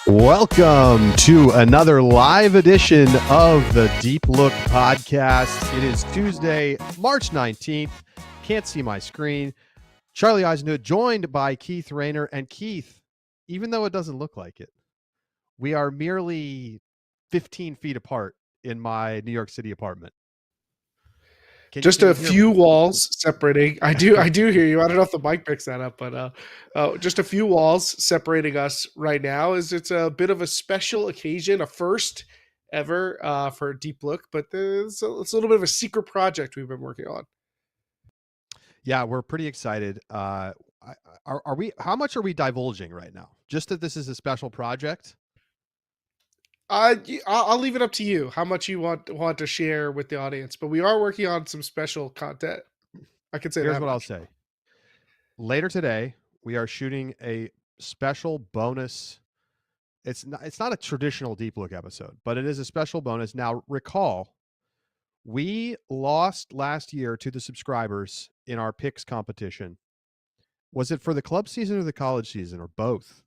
Welcome to another live edition of the Deep Look podcast. It is Tuesday, March 19th. Can't see my screen. Charlie Eisenhood joined by Keith Rayner. And Keith, even though it doesn't look like it, we are merely 15 feet apart in my New York City apartment. Just a few walls separating. I do hear you. I don't know if the mic picks that up, but just a few walls separating us right now. It's a bit of a special occasion, a first ever for a Deep Look, but it's a little bit of a secret project we've been working on. Yeah, we're pretty excited. Are we? How much are we divulging right now? Just that this is a special project. I'll leave it up to you how much you want to share with the audience, but we are working on some special content. I can say Here's that what much. I'll say. Later today, we are shooting a special bonus. It's not a traditional Deep Look episode, but it is a special bonus. Now, recall, we lost last year to the subscribers in our picks competition. Was it for the club season or the college season, or both?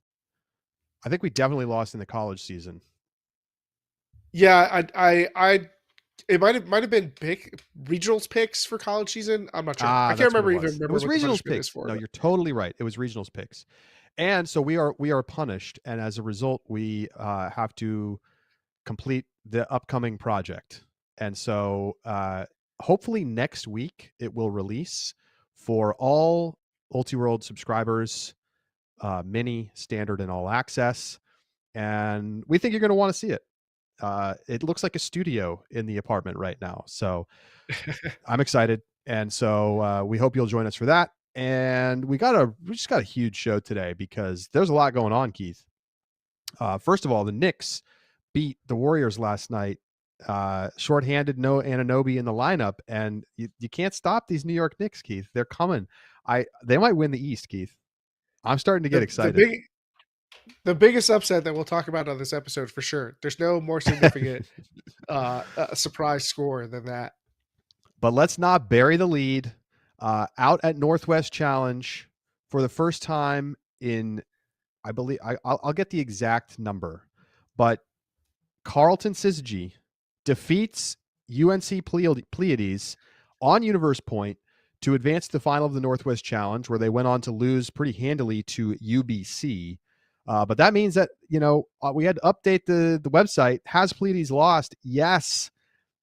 I think we definitely lost in the college season. Yeah, it might have been regionals picks for college season. I'm not sure. I can't remember It was what regionals the picks. is for. No, you're totally right. It was regionals picks, and so we are punished, and as a result, we have to complete the upcoming project. And so, hopefully next week it will release for all Ultiworld subscribers, mini, standard, and all access. And we think you're going to want to see it. It looks like a studio in the apartment right now. So I'm excited. And so we hope you'll join us for that. And we just got a huge show today because there's a lot going on, Keith. First of all, the Knicks beat the Warriors last night. Shorthanded, no Anunoby in the lineup, and you can't stop these New York Knicks, Keith. They're coming. They might win the East, Keith. I'm starting to get excited. The biggest upset that we'll talk about on this episode for sure. There's no more significant surprise score than that. But let's not bury the lead. Out at Northwest Challenge for the first time in, I believe, I'll get the exact number, but Carlton Syzygy defeats UNC Pleiades on Universe Point to advance to the final of the Northwest Challenge, where they went on to lose pretty handily to UBC. But that means that, we had to update the website. Has Pleiades lost? Yes.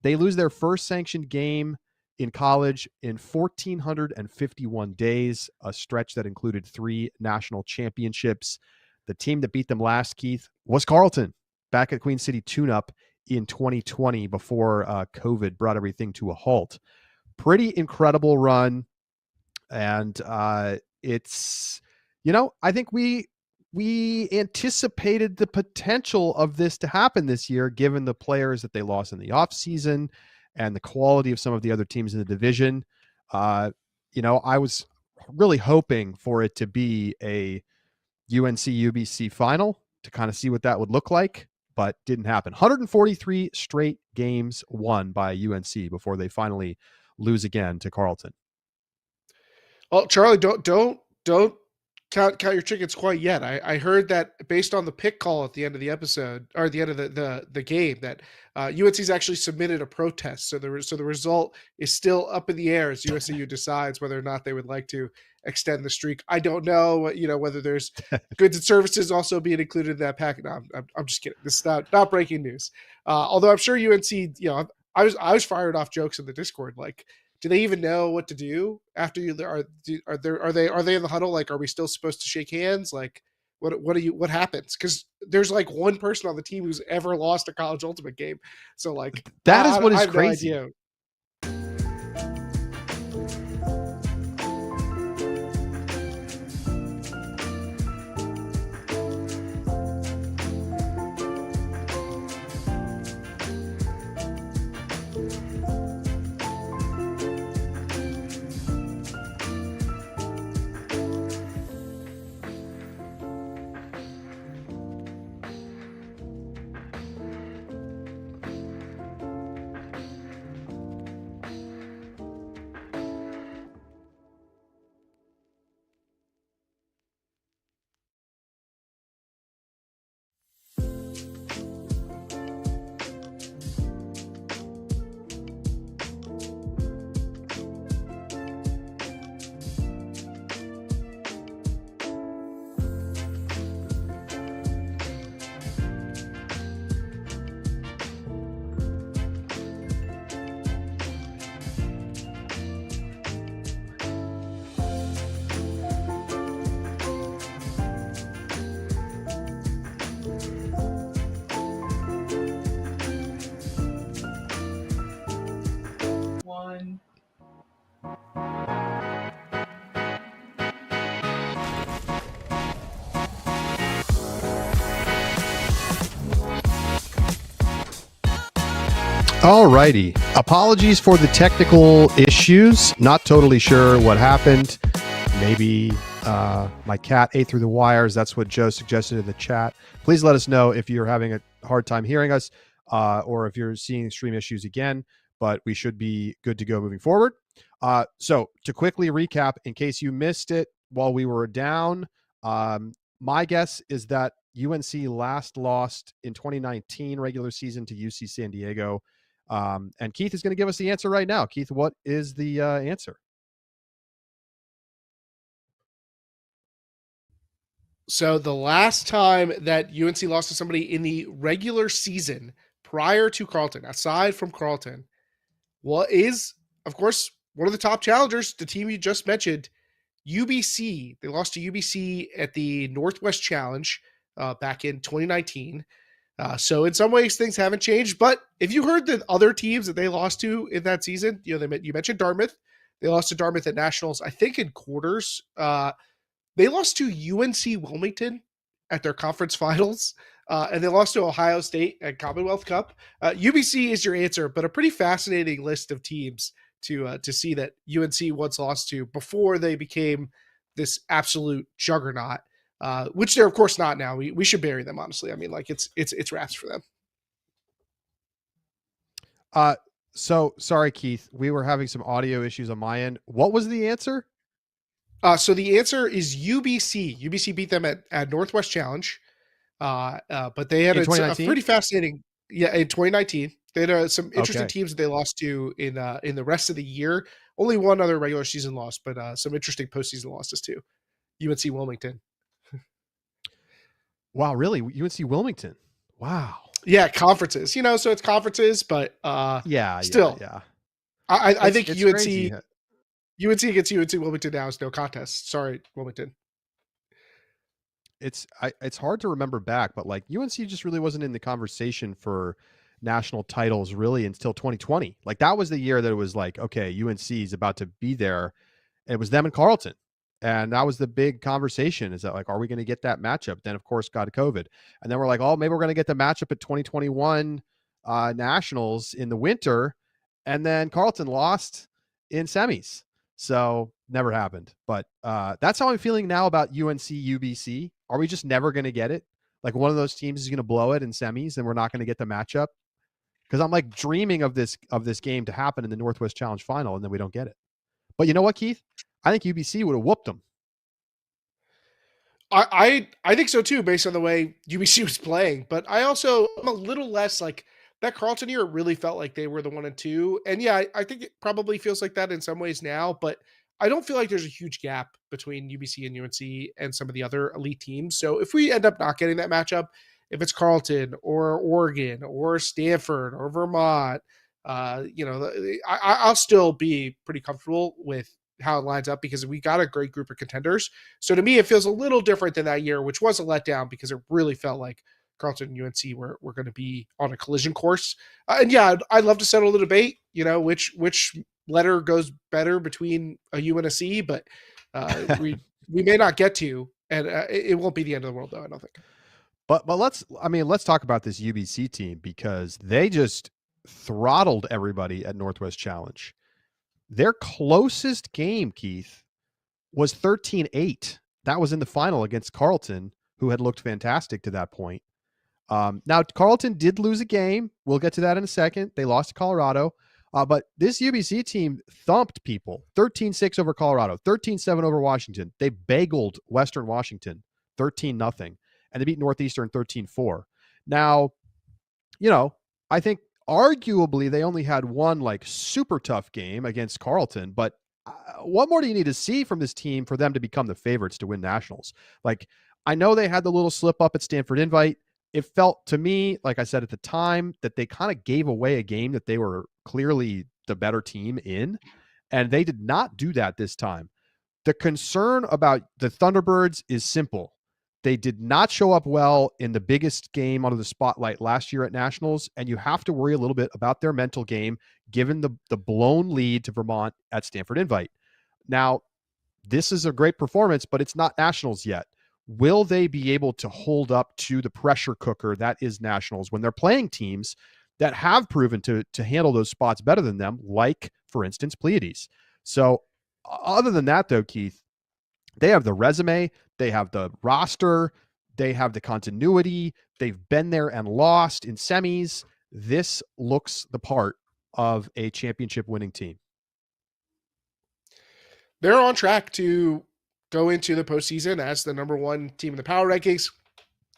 They lose their first sanctioned game in college in 1,451 days, a stretch that included 3 national championships. The team that beat them last, Keith, was Carlton, back at Queen City Tune-Up in 2020 before COVID brought everything to a halt. Pretty incredible run. And it's, I think we anticipated the potential of this to happen this year, given the players that they lost in the offseason and the quality of some of the other teams in the division. I was really hoping for it to be a UNC UBC final to kind of see what that would look like, but didn't happen. 143 straight games won by UNC before they finally lose again to Carlton. Oh, Charlie, don't count your chickens quite yet. I heard that based on the pick call at the end of the episode, or at the end of the game, that UNC's actually submitted a protest. So the result is still up in the air as USCU decides whether or not they would like to extend the streak. I don't know, whether there's goods and services also being included in that packet. No, I'm just kidding. This is not breaking news. Although I'm sure UNC, I was fired off jokes in the Discord, like, do they even know what to do after you are they in the huddle? Like, are we still supposed to shake hands? Like, what happens? Because there's like one person on the team who's ever lost a college ultimate game. So like that is what is crazy. No idea. All righty. Apologies for the technical issues. Not totally sure what happened. Maybe my cat ate through the wires. That's what Joe suggested in the chat. Please let us know if you're having a hard time hearing us or if you're seeing stream issues again, but we should be good to go moving forward. So to quickly recap, in case you missed it while we were down, my guess is that UNC last lost in 2019 regular season to UC San Diego. And Keith is going to give us the answer right now. Keith, what is the answer? So the last time that UNC lost to somebody in the regular season prior to Carleton, aside from Carleton, what is, of course, one of the top challengers, the team you just mentioned, UBC. They lost to UBC at the Northwest Challenge back in 2019. So in some ways, things haven't changed. But if you heard the other teams that they lost to in that season, you mentioned Dartmouth. They lost to Dartmouth at Nationals, I think in quarters. They lost to UNC Wilmington at their conference finals, and they lost to Ohio State at Commonwealth Cup. UBC is your answer, but a pretty fascinating list of teams to see that UNC once lost to before they became this absolute juggernaut, which they're of course not now. We should bury them, honestly. I mean, like it's wraps for them. So sorry, Keith. We were having some audio issues on my end. What was the answer? So the answer is UBC. UBC beat them at Northwest Challenge, but they had a pretty fascinating. Yeah, in 2019, they had some interesting teams that they lost to in the rest of the year. Only one other regular season loss, but some interesting postseason losses too. UNC Wilmington. Wow, really? UNC Wilmington. Wow. Yeah, conferences. So it's conferences, but still, yeah. I think UNC. Crazy. UNC against UNC Wilmington now is no contest. Sorry, Wilmington. It's hard to remember back, but like UNC just really wasn't in the conversation for national titles really until 2020. Like that was the year that it was like, okay, UNC is about to be there. It was them and Carleton. And that was the big conversation is that like, are we going to get that matchup? Then of course got COVID. And then we're like, oh, maybe we're going to get the matchup at 2021 nationals in the winter. And then Carleton lost in semis. So never happened. But that's how I'm feeling now about UNC UBC. Are we just never going to get it? Like one of those teams is going to blow it in semis and we're not going to get the matchup? Because I'm like dreaming of this game to happen in the Northwest Challenge final and then we don't get it. But you know what, Keith? I think UBC would have whooped them. I think so too, based on the way UBC was playing. But I'm a little less like that Carleton year really felt like they were the 1 and 2. And yeah, I think it probably feels like that in some ways now, but I don't feel like there's a huge gap between UBC and UNC and some of the other elite teams. So if we end up not getting that matchup, if it's Carleton or Oregon or Stanford or Vermont, I'll still be pretty comfortable with how it lines up because we got a great group of contenders. So to me, it feels a little different than that year, which was a letdown because it really felt like Carleton and UNC were going to be on a collision course. And yeah, I'd love to settle the debate, which letter goes better between a U and a C, but we may not get to, and it won't be the end of the world though, I don't think. But let's talk about this UBC team because they just throttled everybody at Northwest Challenge. Their closest game, Keith, was 13-8. That was in the final against Carleton, who had looked fantastic to that point. Now, Carleton did lose a game. We'll get to that in a second. They lost to Colorado. But this UBC team thumped people. 13-6 over Colorado. 13-7 over Washington. They bageled Western Washington 13-0. And they beat Northeastern 13-4. Now, I think arguably they only had one like super tough game against Carleton, but what more do you need to see from this team for them to become the favorites to win nationals? Like, I know they had the little slip up at Stanford Invite. It felt to me, like I said at the time, that they kind of gave away a game that they were clearly the better team in, and they did not do that this time. The concern about the Thunderbirds is simple. They did not show up well in the biggest game under the spotlight last year at Nationals, and you have to worry a little bit about their mental game given the blown lead to Vermont at Stanford Invite. Now, this is a great performance, but it's not Nationals yet. Will they be able to hold up to the pressure cooker that is Nationals when they're playing teams that have proven to handle those spots better than them, like, for instance, Pleiades. So, other than that, though, Keith, they have the resume, they have the roster, they have the continuity. They've been there and lost in semis. This looks the part of a championship winning team. They're on track to go into the postseason as the number one team in the power rankings,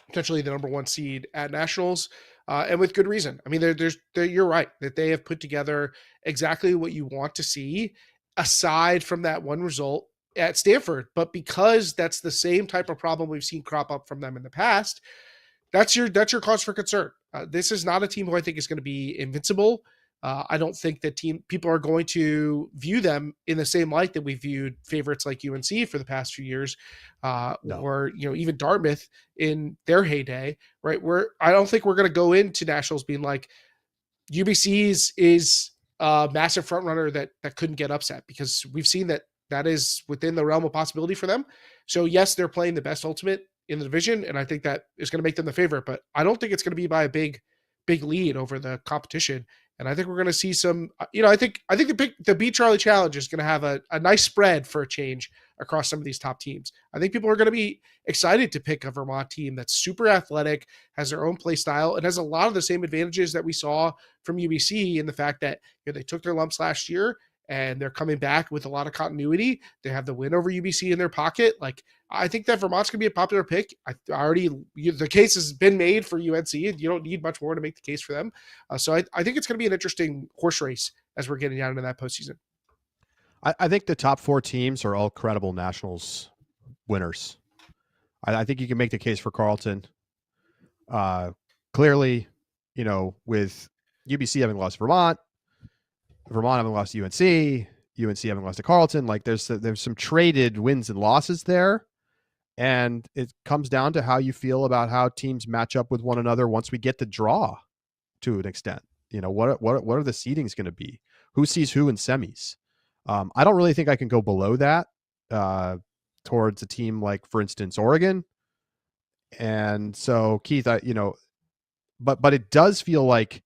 potentially the number one seed at nationals, and with good reason. I mean, you're right that they have put together exactly what you want to see, aside from that one result at Stanford. But because that's the same type of problem we've seen crop up from them in the past, that's your cause for concern. This is not a team who I think is going to be invincible. I don't think that people are going to view them in the same light that we viewed favorites like UNC for the past few years, No. or even Dartmouth in their heyday. Right? I don't think we're going to go into nationals being like UBC's is a massive front runner that couldn't get upset, because we've seen that is within the realm of possibility for them. So yes, they're playing the best ultimate in the division, and I think that is going to make them the favorite. But I don't think it's going to be by a big lead over the competition. And I think we're going to see some. I think the Beat Charlie Challenge is going to have a nice spread for a change across some of these top teams. I think people are going to be excited to pick a Vermont team that's super athletic, has their own play style, and has a lot of the same advantages that we saw from UBC in the fact that they took their lumps last year and they're coming back with a lot of continuity. They have the win over UBC in their pocket. Like, I think that Vermont's going to be a popular pick. The case has been made for UNC, and you don't need much more to make the case for them. So I think it's going to be an interesting horse race as we're getting down into that postseason. I think the top four teams are all credible nationals winners. I think you can make the case for Carleton. Clearly, with UBC having lost Vermont having lost to UNC having lost to Carleton, like there's some traded wins and losses there. And it comes down to how you feel about how teams match up with one another once we get the draw to an extent. What are the seedings going to be? Who sees who in semis? I don't really think I can go below that towards a team like, for instance, Oregon. And so, Keith, but it does feel like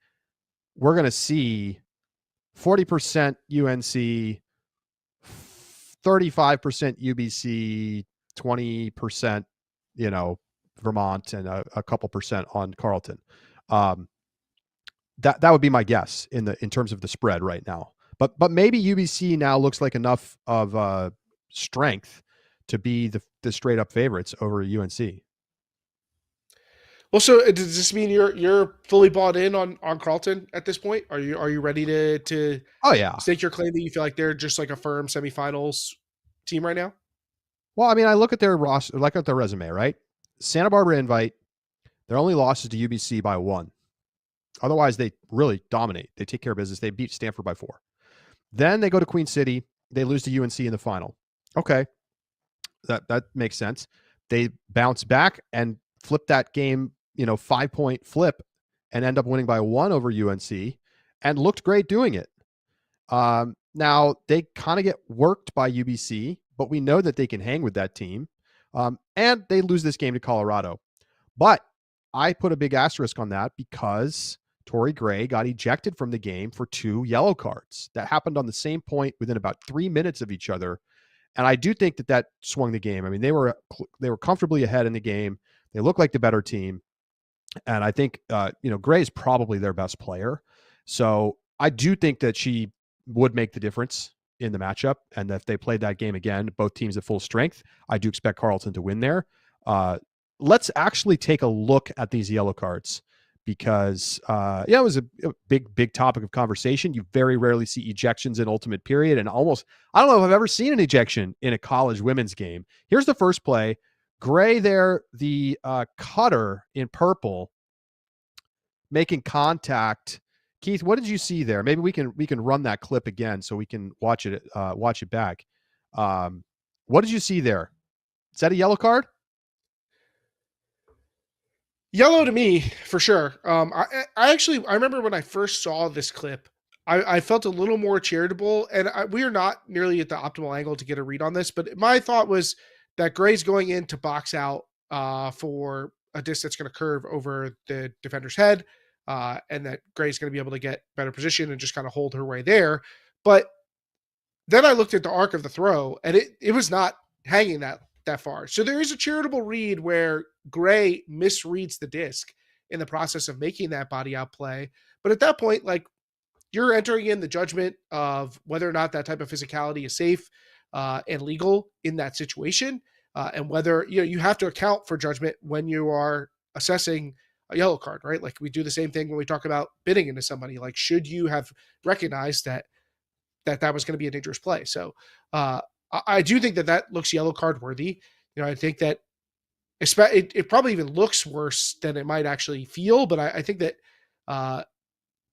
we're going to see 40% UNC, 35% UBC, 20%, Vermont, and a couple percent on Carleton. That would be my guess in terms of the spread right now. But maybe UBC now looks like enough of strength to be the straight up favorites over UNC. Well, so does this mean you're fully bought in on Carleton at this point? Are you ready to Oh yeah. stake your claim that you feel like they're just like a firm semifinals team right now? Well, I mean, I look at their roster, like at their resume, right? Santa Barbara Invite, their only losses to UBC by 1. Otherwise, they really dominate. They take care of business. They beat Stanford by 4. Then they go to Queen City. They lose to UNC in the final. Okay, that makes sense. They bounce back and flip that game, 5-point flip, and end up winning by 1 over UNC, and looked great doing it. Now they kind of get worked by UBC, but we know that they can hang with that team. And they lose this game to Colorado. But I put a big asterisk on that because Torrey Gray got ejected from the game for 2 yellow cards. That happened on the same point within about 3 minutes of each other. And I do think that swung the game. I mean, they were comfortably ahead in the game. They look like the better team. And I think, Gray is probably their best player. So I do think that she would make the difference in the matchup. And if they played that game again, both teams at full strength, I do expect Carleton to win there. Let's actually take a look at these yellow cards because, it was a big topic of conversation. You very rarely see ejections in Ultimate Period. And I don't know if I've ever seen an ejection in a college women's game. Here's the first play. Gray there, the cutter in purple, making contact. Keith, what did you see there? Maybe we can run that clip again so we can watch it back. What did you see there? Is that a yellow card? Yellow to me, for sure. I remember when I first saw this clip, I felt a little more charitable, and we are not nearly at the optimal angle to get a read on this, but my thought was that Gray's going in to box out for a disc that's going to curve over the defender's head. and that Gray's going to be able to get better position and just kind of hold her way there. But then I looked at the arc of the throw, and it was not hanging that far. So there is a charitable read where Gray misreads the disc in the process of making that body out play. But at that point, like, you're entering in the judgment of whether or not that type of physicality is safe and legal in that situation, and whether you have to account for judgment when you are assessing a yellow card, right? Like, we do the same thing when we talk about bidding into somebody. Like, should you have recognized that was going to be a dangerous play? So I do think that looks yellow card worthy. I think that it probably even looks worse than it might actually feel, but I think that uh,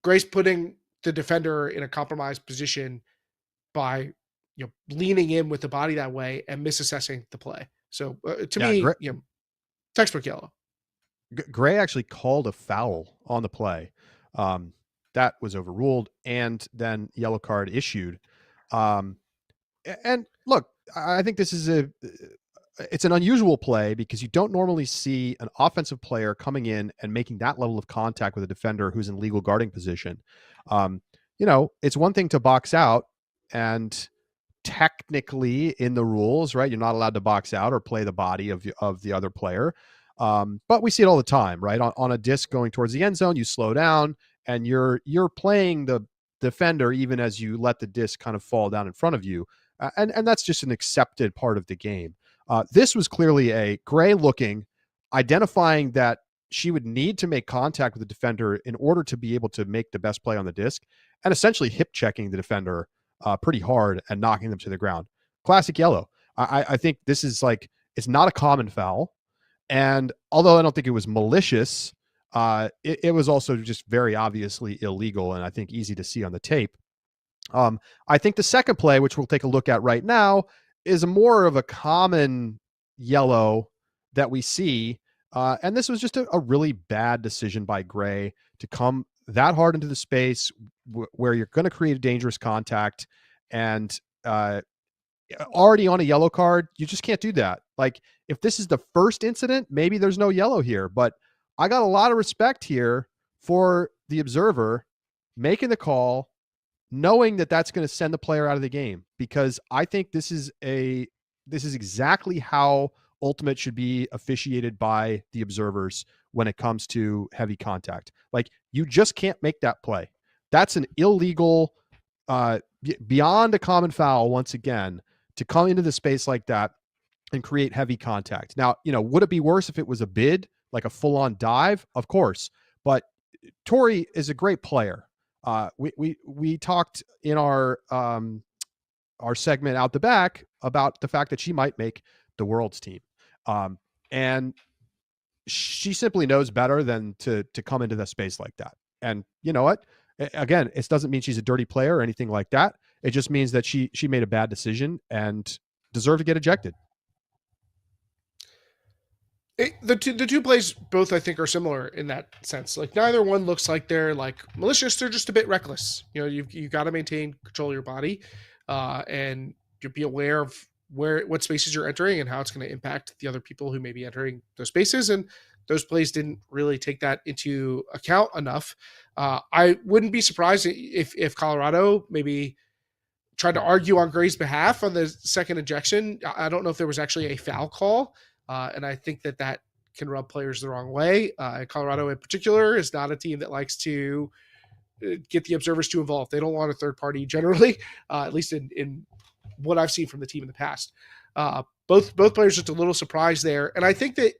Grace putting the defender in a compromised position by leaning in with the body that way and misassessing the play. So to Yeah, me, textbook yellow. Gray actually called a foul on the play. Um, that was overruled, and then yellow card issued. Um, and look, I think this is it's an unusual play because you don't normally see an offensive player coming in and making that level of contact with a defender who's in legal guarding position. Um, it's one thing to box out, and technically in the rules, right, you're not allowed to box out or play the body of the other player. But we see it all the time, right? On a disc going towards the end zone, you slow down and you're playing the defender even as you let the disc kind of fall down in front of you, and that's just an accepted part of the game. This was clearly a Gray looking, identifying that she would need to make contact with the defender in order to be able to make the best play on the disc, and essentially hip checking the defender pretty hard and knocking them to the ground. Classic yellow. I think this is like, it's not a common foul. And although I don't think it was malicious, it was also just very obviously illegal, and I think easy to see on the tape. I think the second play, which we'll take a look at right now, is more of a common yellow that we see. And this was just a really bad decision by Gray to come that hard into the space where you're going to create a dangerous contact, and already on a yellow card, you just can't do that. Like, if this is the first incident, maybe there's no yellow here, but I got a lot of respect here for the observer making the call, knowing that that's going to send the player out of the game, because I think this is exactly how ultimate should be officiated by the observers when it comes to heavy contact. Like, you just can't make that play. That's an illegal, beyond a common foul, once again, to come into the space like that and create heavy contact. Now, would it be worse if it was a bid, like a full-on dive? Of course. But Tori is a great player. We talked in our segment out the back about the fact that she might make the world's team. And she simply knows better than to come into the space like that. And you know what? Again, it doesn't mean she's a dirty player or anything like that. It just means that she made a bad decision and deserved to get ejected. The two plays both, I think, are similar in that sense. Like, neither one looks like they're like malicious. They're just a bit reckless. You got to maintain control of your body, and you be aware of what spaces you're entering and how it's going to impact the other people who may be entering those spaces. And those plays didn't really take that into account enough. I wouldn't be surprised if Colorado maybe tried to argue on Gray's behalf on the second ejection. I don't know if there was actually a foul call. And I think that can rub players the wrong way. Colorado in particular is not a team that likes to get the observers too involved. They don't want a third party generally, at least in what I've seen from the team in the past. Both players just a little surprised there. And I think that,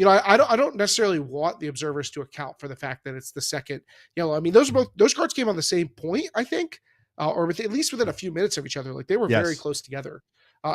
I don't necessarily want the observers to account for the fact that it's the second yellow. I mean, those cards came on the same point, I think, or at least within a few minutes of each other. Like, they were very close together.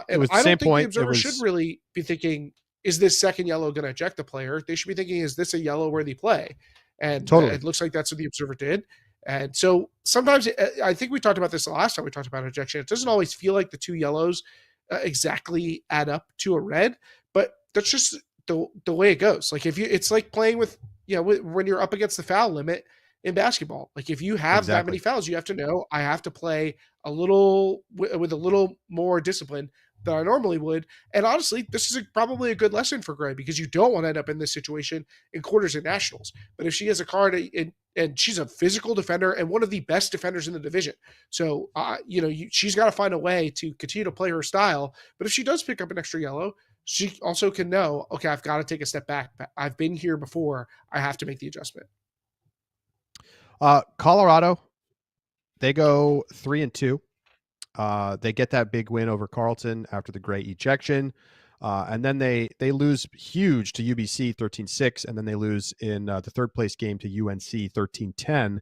It was the I same don't think the point. observers should really be thinking, is this second yellow going to eject the player? They should be thinking, is this a yellow worthy play? And Totally. it looks like that's what the observer did. And so sometimes I think we talked about this the last time we talked about ejection. It doesn't always feel like the two yellows exactly add up to a red, but that's just the way it goes. Like, it's like playing with, when you're up against the foul limit in basketball. Like, if you have that many fouls, you have to know, I have to play a little with a little more discipline than I normally would. And honestly, this is probably a good lesson for Gray because you don't want to end up in this situation in quarters and nationals. But if she has a card and she's a physical defender and one of the best defenders in the division, so she's got to find a way to continue to play her style. But if she does pick up an extra yellow, she also can know, okay, I've got to take a step back. I've been here before. I have to make the adjustment. Colorado, they go 3-2. They get that big win over Carleton after the Gray ejection. And then they lose huge to UBC 13-6, and then they lose in the third place game to UNC 13-10.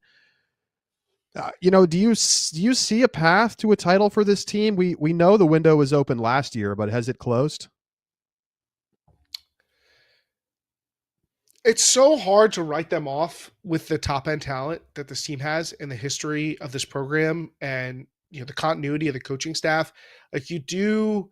Do you see a path to a title for this team? We know the window was open last year, but has it closed? It's so hard to write them off with the top end talent that this team has and the history of this program and the continuity of the coaching staff. Like you do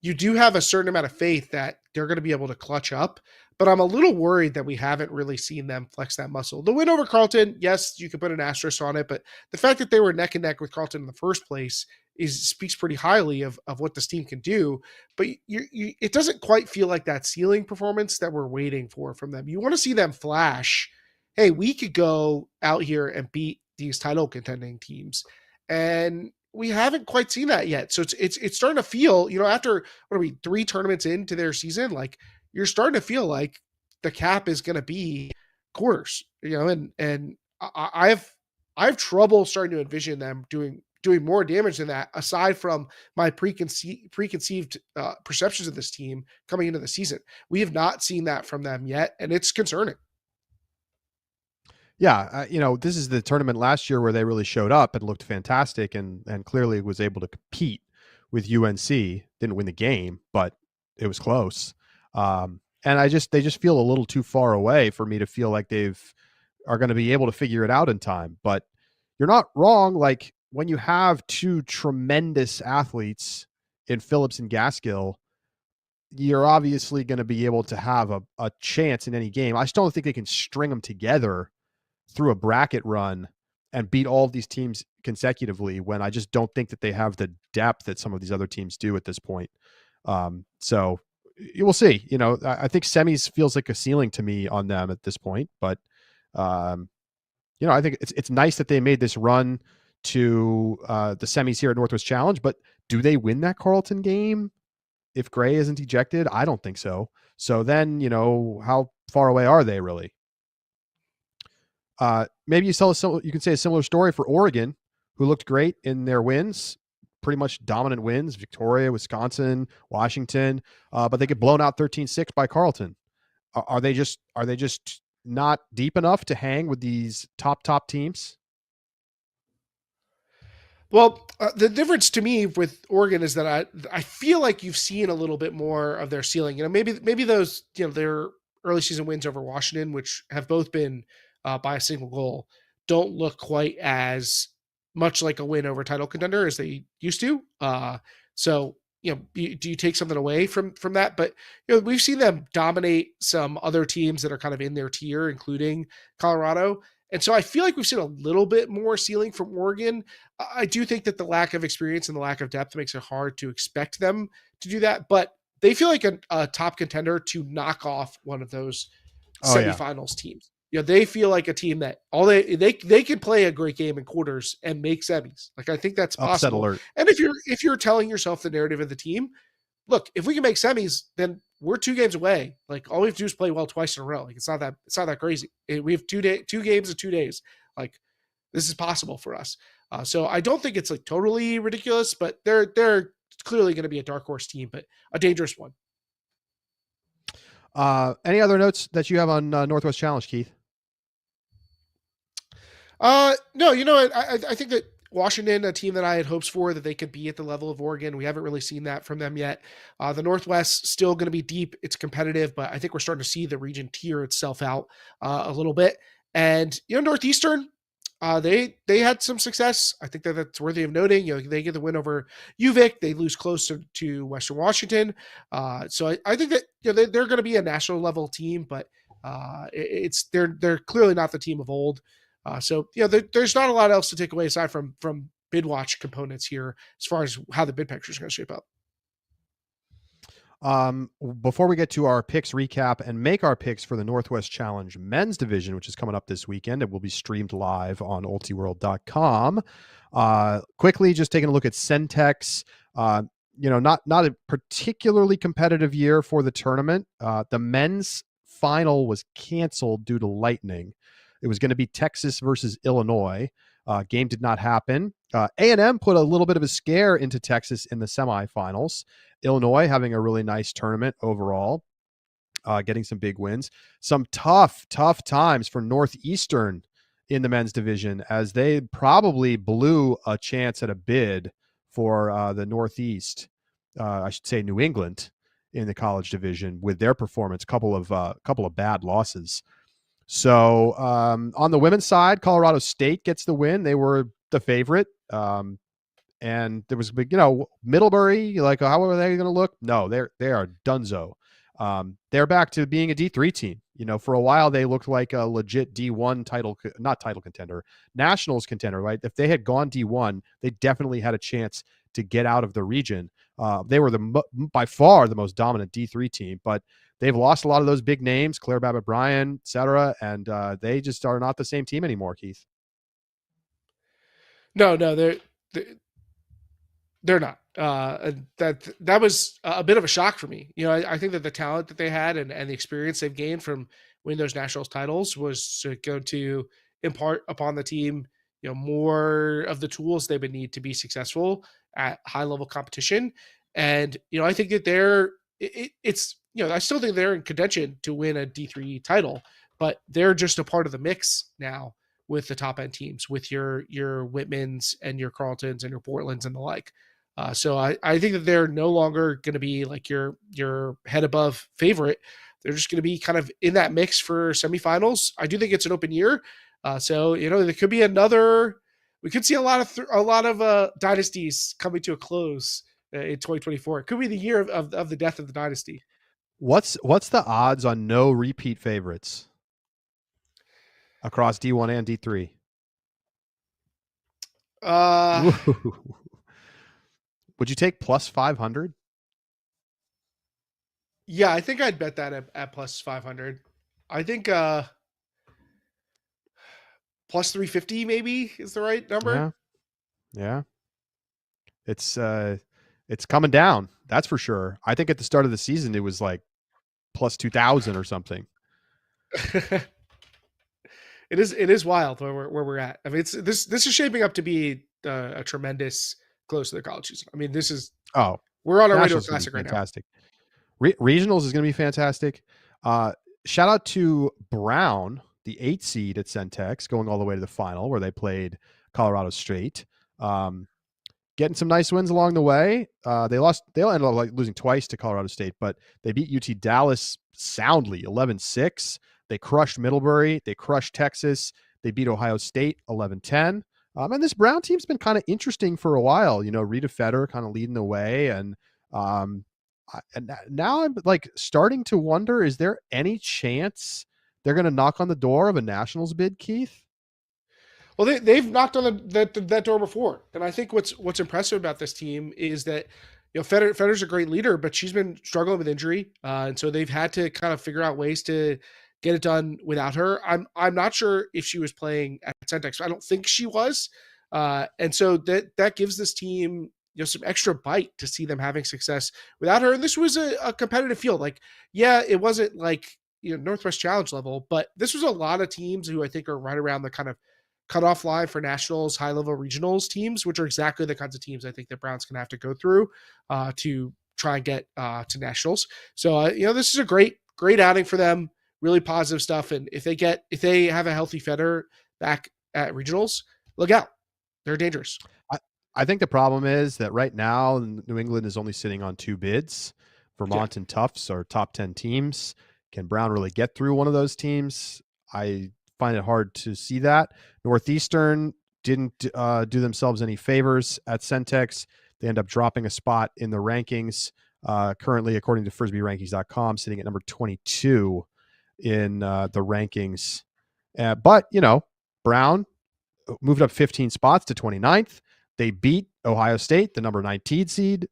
have a certain amount of faith that they're going to be able to clutch up, but I'm a little worried that we haven't really seen them flex that muscle. The win over Carleton, yes, you could put an asterisk on it, but the fact that they were neck and neck with Carleton in the first place speaks pretty highly of what this team can do. But it doesn't quite feel like that ceiling performance that we're waiting for from them. You want to see them flash, hey, we could go out here and beat these title contending teams. And we haven't quite seen that yet. So it's starting to feel, after what are we 3 tournaments into their season, like you're starting to feel like the cap is going to be quarters, and I have trouble starting to envision them doing more damage than that. Aside from my preconceived perceptions of this team coming into the season, we have not seen that from them yet, and it's concerning. Yeah, this is the tournament last year where they really showed up and looked fantastic and clearly was able to compete with UNC. Didn't win the game, but it was close. And they just feel a little too far away for me to feel like are going to be able to figure it out in time. But you're not wrong. Like when you have 2 tremendous athletes in Phillips and Gaskill, you're obviously going to be able to have a chance in any game. I just don't think they can string them together through a bracket run and beat all of these teams consecutively when I just don't think that they have the depth that some of these other teams do at this point. So you will see. I think semis feels like a ceiling to me on them at this point, but I think it's nice that they made this run to the semis here at Northwest Challenge, but do they win that Carleton game if Gray isn't ejected? I don't think so. So then, how far away are they really? Maybe you can say a similar story for Oregon, who looked great in their wins, pretty much dominant wins, Victoria, Wisconsin, Washington, but they get blown out 13-6 by Carleton. Are they just not deep enough to hang with these top teams? Well, the difference to me with Oregon is that I feel like you've seen a little bit more of their ceiling. Maybe those their early season wins over Washington, which have both been by a single goal, don't look quite as much like a win over title contender as they used to. So do you take something away from that? But we've seen them dominate some other teams that are kind of in their tier, including Colorado. And so I feel like we've seen a little bit more ceiling from Oregon. I do think that the lack of experience and the lack of depth makes it hard to expect them to do that, but they feel like a top contender to knock off one of those semifinals teams. They feel like a team that they could play a great game in quarters and make semis. Like I think that's Upset possible. alert. And if you're telling yourself the narrative of the team, look, if we can make semis, then we're 2 games away. Like all we have to do is play well twice in a row. Like it's not that crazy. We have 2 games in 2 days. Like this is possible for us. So I don't think it's like totally ridiculous, but they're clearly going to be a dark horse team, but a dangerous one. Any other notes that you have on Northwest Challenge, Keith? No, I think that Washington, a team that I had hopes for that they could be at the level of Oregon. We haven't really seen that from them yet. The Northwest still going to be deep. It's competitive, but I think we're starting to see the region tier itself out a little bit. And Northeastern, they had some success. I think that's worthy of noting. They get the win over UVic. They lose close to Western Washington. So I think that they're going to be a national level team, but they're clearly not the team of old. So there's not a lot else to take away aside from bid watch components here as far as how the bid picture is going to shape up. Before we get to our picks recap and make our picks for the Northwest Challenge men's division, which is coming up this weekend, it will be streamed live on ultiworld.com. Quickly, just taking a look at Centex. Not a particularly competitive year for the tournament. The men's final was canceled due to lightning. It was going to be Texas versus Illinois. Game did not happen. A&M put a little bit of a scare into Texas in the semifinals. Illinois having a really nice tournament overall, getting some big wins. Some tough times for Northeastern in the men's division, as they probably blew a chance at a bid for the Northeast. I should say New England in the college division with their performance. Couple of bad losses. So on the women's side, Colorado State gets the win. They were the favorite. And there was a big, Middlebury, like, how are they going to look? No, they are dunzo. They're back to being a D3 team. For a while they looked like a legit D1 not title contender, nationals contender, right? If they had gone D1, they definitely had a chance to get out of the region. They were by far the most dominant D3 team, but they've lost a lot of those big names, Claire Babbitt Bryan, et cetera, and they just are not the same team anymore, Keith. No, they're not. That was a bit of a shock for me. I think that the talent that they had and the experience they've gained from winning those nationals titles was going to impart upon the team, more of the tools they would need to be successful at high level competition. And I think that it's I still think they're in contention to win a D3 title, but they're just a part of the mix now with the top end teams, with your Whitmans and your Carltons and your Portlands and the like. So I think that they're no longer going to be like your head above favorite. They're just going to be kind of in that mix for semifinals. I do think it's an open year. So there could be we could see a lot of dynasties coming to a close in 2024. It could be the year of the death of the dynasty. What's the odds on no repeat favorites across D1 and D3? Would you take plus 500? Yeah, I think I'd bet that at plus 500. I think plus 350 maybe is the right number. Yeah. It's coming down. That's for sure. I think at the start of the season, it was like plus 2,000 or something. It is wild where we're at. I mean, this is shaping up to be a tremendous close to the college season. I mean, we're on our way to a classic right now. Fantastic. Regionals is going to be fantastic. Shout out to Brown, the 8 seed at Centex, going all the way to the final where they played Colorado State. Getting some nice wins along the way. They ended up losing twice to Colorado State, but they beat UT Dallas soundly, 11-6. They crushed Middlebury. They crushed Texas. They beat Ohio State 11-10. And this Brown team's been kind of interesting for a while. Rita Feder kind of leading the way, and now I'm like starting to wonder: is there any chance they're going to knock on the door of a nationals bid, Keith? Well, they've knocked on that door before, and I think what's impressive about this team is that Federer's a great leader, but she's been struggling with injury, and so they've had to kind of figure out ways to get it done without her. I'm not sure if she was playing at Centex. I don't think she was, and so that gives this team some extra bite to see them having success without her. And this was a competitive field. Like, yeah, it wasn't like Northwest Challenge level, but this was a lot of teams who I think are right around the kind of cutoff line for nationals, high level regionals teams, which are exactly the kinds of teams I think that Brown's going to have to go through to try and get to nationals. So this is a great outing for them. Really positive stuff. And if they have a healthy Feder back at regionals, look out. They're dangerous. I think the problem is that right now New England is only sitting on 2 bids. Vermont and Tufts are top 10 teams. Can Brown really get through one of those teams? I find it hard to see that. Northeastern didn't do themselves any favors at Centex. They end up dropping a spot in the rankings. Currently, according to FrisbeeRankings.com, sitting at number 22 in the rankings. But, Brown moved up 15 spots to 29th. They beat Ohio State, the number 19 seed,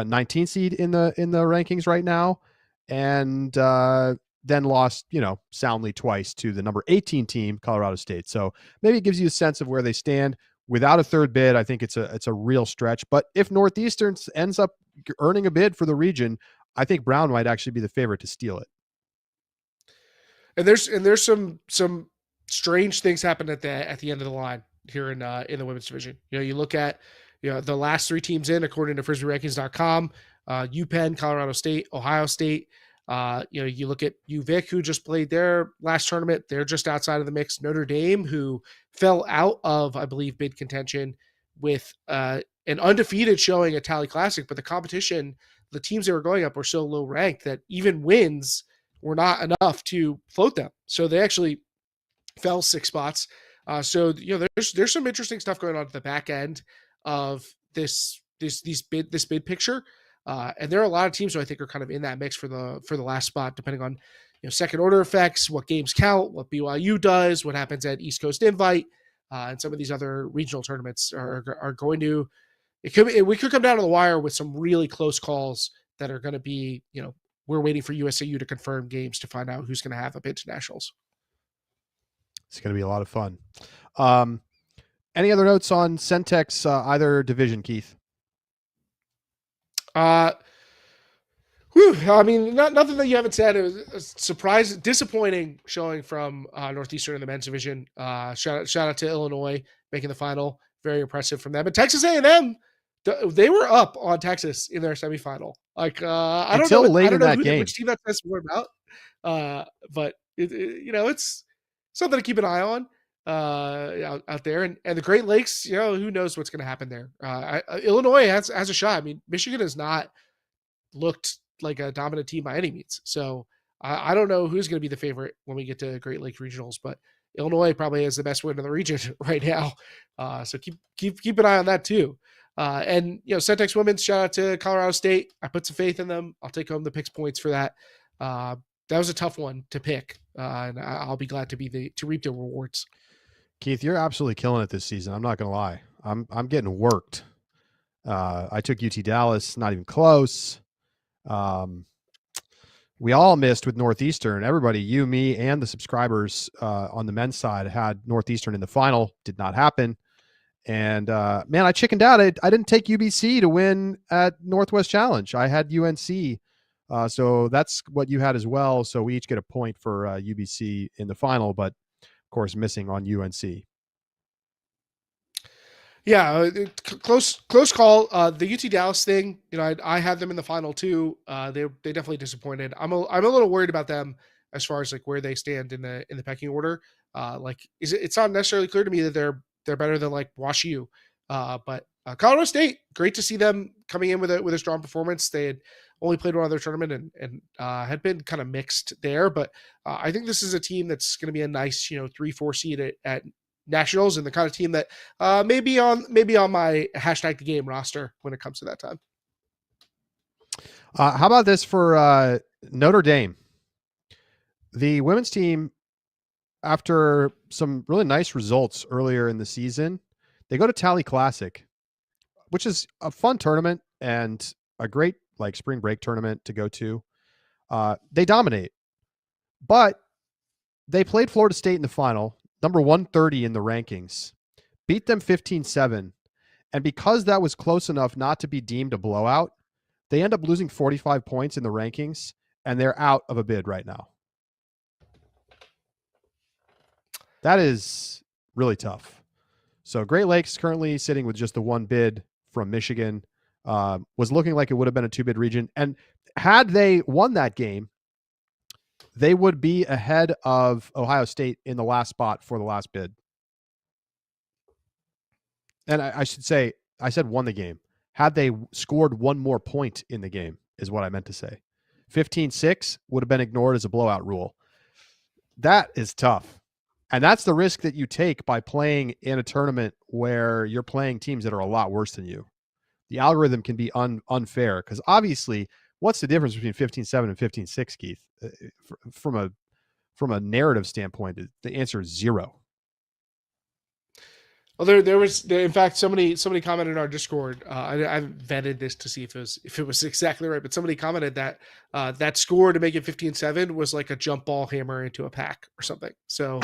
19 seed in the rankings right now, and then lost, soundly twice to the number 18 team, Colorado State. So maybe it gives you a sense of where they stand. Without a third bid, I think it's a real stretch. But if Northeastern ends up earning a bid for the region, I think Brown might actually be the favorite to steal it. And there's some strange things happen at the end of the line here in the women's division. You look at the last three teams in according to FrisbeeRankings.com: UPenn, Colorado State, Ohio State. You look at UVic, who just played their last tournament. They're just outside of the mix. Notre Dame, who fell out of, I believe, bid contention with an undefeated showing at Tally Classic, but the competition, the teams they were going up were so low ranked that even wins were not enough to float them. So they actually fell 6 spots. So there's some interesting stuff going on at the back end of this bid picture. And there are a lot of teams who I think are kind of in that mix for the last spot, depending on second order effects, what games count, what BYU does, what happens at East Coast Invite, and some of these other regional tournaments are going to. We could come down to the wire with some really close calls that are going to be, we're waiting for USAU to confirm games to find out who's going to have a bid to nationals. It's going to be a lot of fun. Any other notes on Centec's either division, Keith? I mean, nothing that you haven't said. It was a disappointing showing from Northeastern in the men's division. Shout out to Illinois making the final. Very impressive from them. But Texas A&M, they were up on Texas in their semifinal. Like I don't know which team that says more about. But it's something to keep an eye on out there. And the Great Lakes, who knows what's going to happen there. Illinois has a shot. I mean, Michigan has not looked like a dominant team by any means. So I don't know who's going to be the favorite when we get to Great Lakes regionals, but Illinois probably has the best win in the region right now. So keep an eye on that too. And Centex women's, shout out to Colorado State. I put some faith in them. I'll take home the picks points for that. That was a tough one to pick, and I'll be glad to reap the rewards. Keith, you're absolutely killing it this season. I'm not going to lie. I'm getting worked. I took UT Dallas, not even close. We all missed with Northeastern. Everybody, you, me, and the subscribers on the men's side had Northeastern in the final. Did not happen. And man, I chickened out. I didn't take UBC to win at Northwest Challenge. I had UNC. So that's what you had as well. So we each get a point for UBC in the final, but of course missing on UNC. Yeah, close call. The UT Dallas thing, I had them in the final too. They definitely disappointed. I'm a little worried about them as far as like where they stand in the pecking order. It's not necessarily clear to me that they're better than like WashU. But Colorado State, great to see them coming in with a strong performance. They had only played one other tournament and had been kind of mixed there. But I think this is a team that's going to be a nice 3-4 seed at nationals, and the kind of team that maybe on my hashtag the game roster when it comes to that time. How about this for Notre Dame? The women's team, after some really nice results earlier in the season, they go to Tally Classic, which is a fun tournament and a great like spring break tournament to go to. They dominate, but they played Florida State in the final, number 130 in the rankings, beat them 15-7. And because that was close enough not to be deemed a blowout, they end up losing 45 points in the rankings, and they're out of a bid right now. That is really tough. So Great Lakes currently sitting with just the one bid from Michigan. Was looking like it would have been a 2-bid region. And had they won that game, they would be ahead of Ohio State in the last spot for the last bid. And I should say, I said won the game. Had they scored one more point in the game is what I meant to say. 15-6 would have been ignored as a blowout rule. That is tough. And that's the risk that you take by playing in a tournament where you're playing teams that are a lot worse than you. The algorithm can be unfair because obviously, what's the difference between 15-7 and 15-6, Keith? From a narrative standpoint, the answer is 0. Well, in fact, somebody commented in our Discord. I haven't vetted this to see if it was exactly right, but somebody commented that that score to make it 15-7 was like a jump ball hammer into a pack or something. So,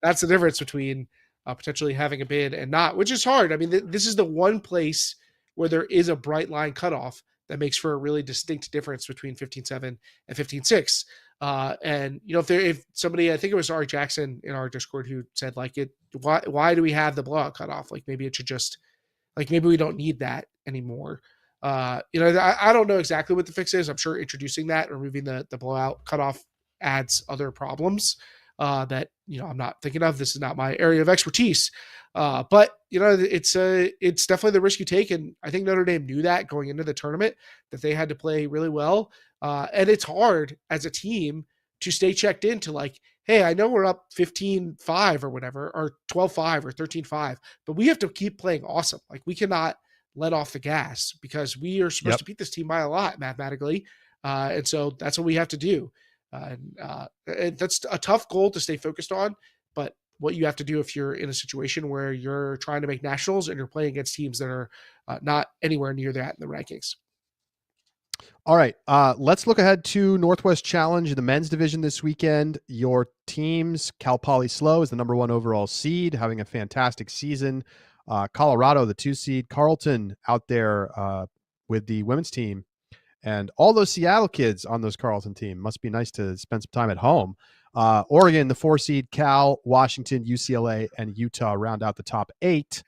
that's the difference between potentially having a bid and not, which is hard. I mean, this is the one place where there is a bright line cutoff that makes for a really distinct difference between 15-7 and 15-6. And if somebody, I think it was Ari Jackson in our Discord who said like why do we have the blowout cutoff? Like maybe it should just like maybe we don't need that anymore. I don't know exactly what the fix is. I'm sure introducing that, removing the blowout cutoff adds other problems that I'm not thinking of. This is not my area of expertise, but it's definitely the risk you take, and I think Notre Dame knew that going into the tournament that they had to play really well, and it's hard as a team to stay checked into like, hey, I know we're up 15-5 or whatever, or 12-5 or 13-5, but we have to keep playing awesome. Like we cannot let off the gas because we are supposed Yep. to beat this team by a lot mathematically. And so that's what we have to do. And that's a tough goal to stay focused on, but what you have to do if you're in a situation where you're trying to make nationals and you're playing against teams that are not anywhere near that in the rankings. All right. Let's look ahead to Northwest Challenge, the men's division this weekend. Your teams, Cal Poly Slow is the number 1 overall seed, having a fantastic season. Colorado, the 2 seed. Carleton out there with the women's team. And all those Seattle kids on those Carleton team. Must be nice to spend some time at home. Oregon, the 4 seed. Cal, Washington, UCLA, and Utah round out the top 8.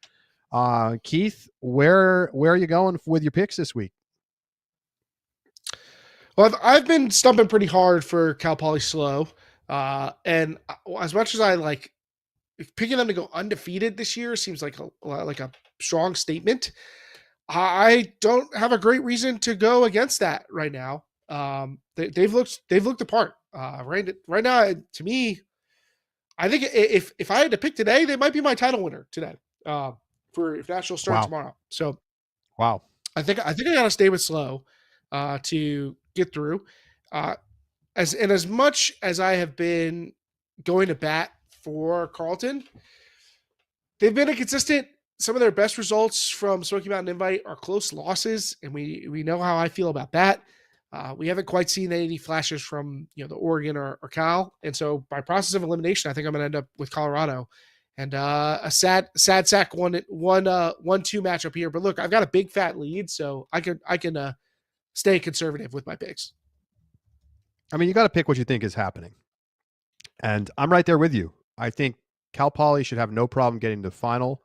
Keith, where are you going with your picks this week? Well, I've been stumping pretty hard for Cal Poly Slow, and as much as I like picking them to go undefeated this year, seems like a strong statement. I don't have a great reason to go against that right now. They've looked the part. Right now, to me, I think if I had to pick today, they might be my title winner today. For if nationals start tomorrow. So wow, I think I gotta stay with Slow to get through. As much as I have been going to bat for Carleton, they've been a consistent. Some of their best results from Smoky Mountain Invite are close losses, and we know how I feel about that. We haven't quite seen any flashes from the Oregon or Cal, and so by process of elimination, I think I'm going to end up with Colorado, and a sad sack 1-2 matchup here. But look, I've got a big fat lead, so I can stay conservative with my picks. I mean, you got to pick what you think is happening, and I'm right there with you. I think Cal Poly should have no problem getting to the final.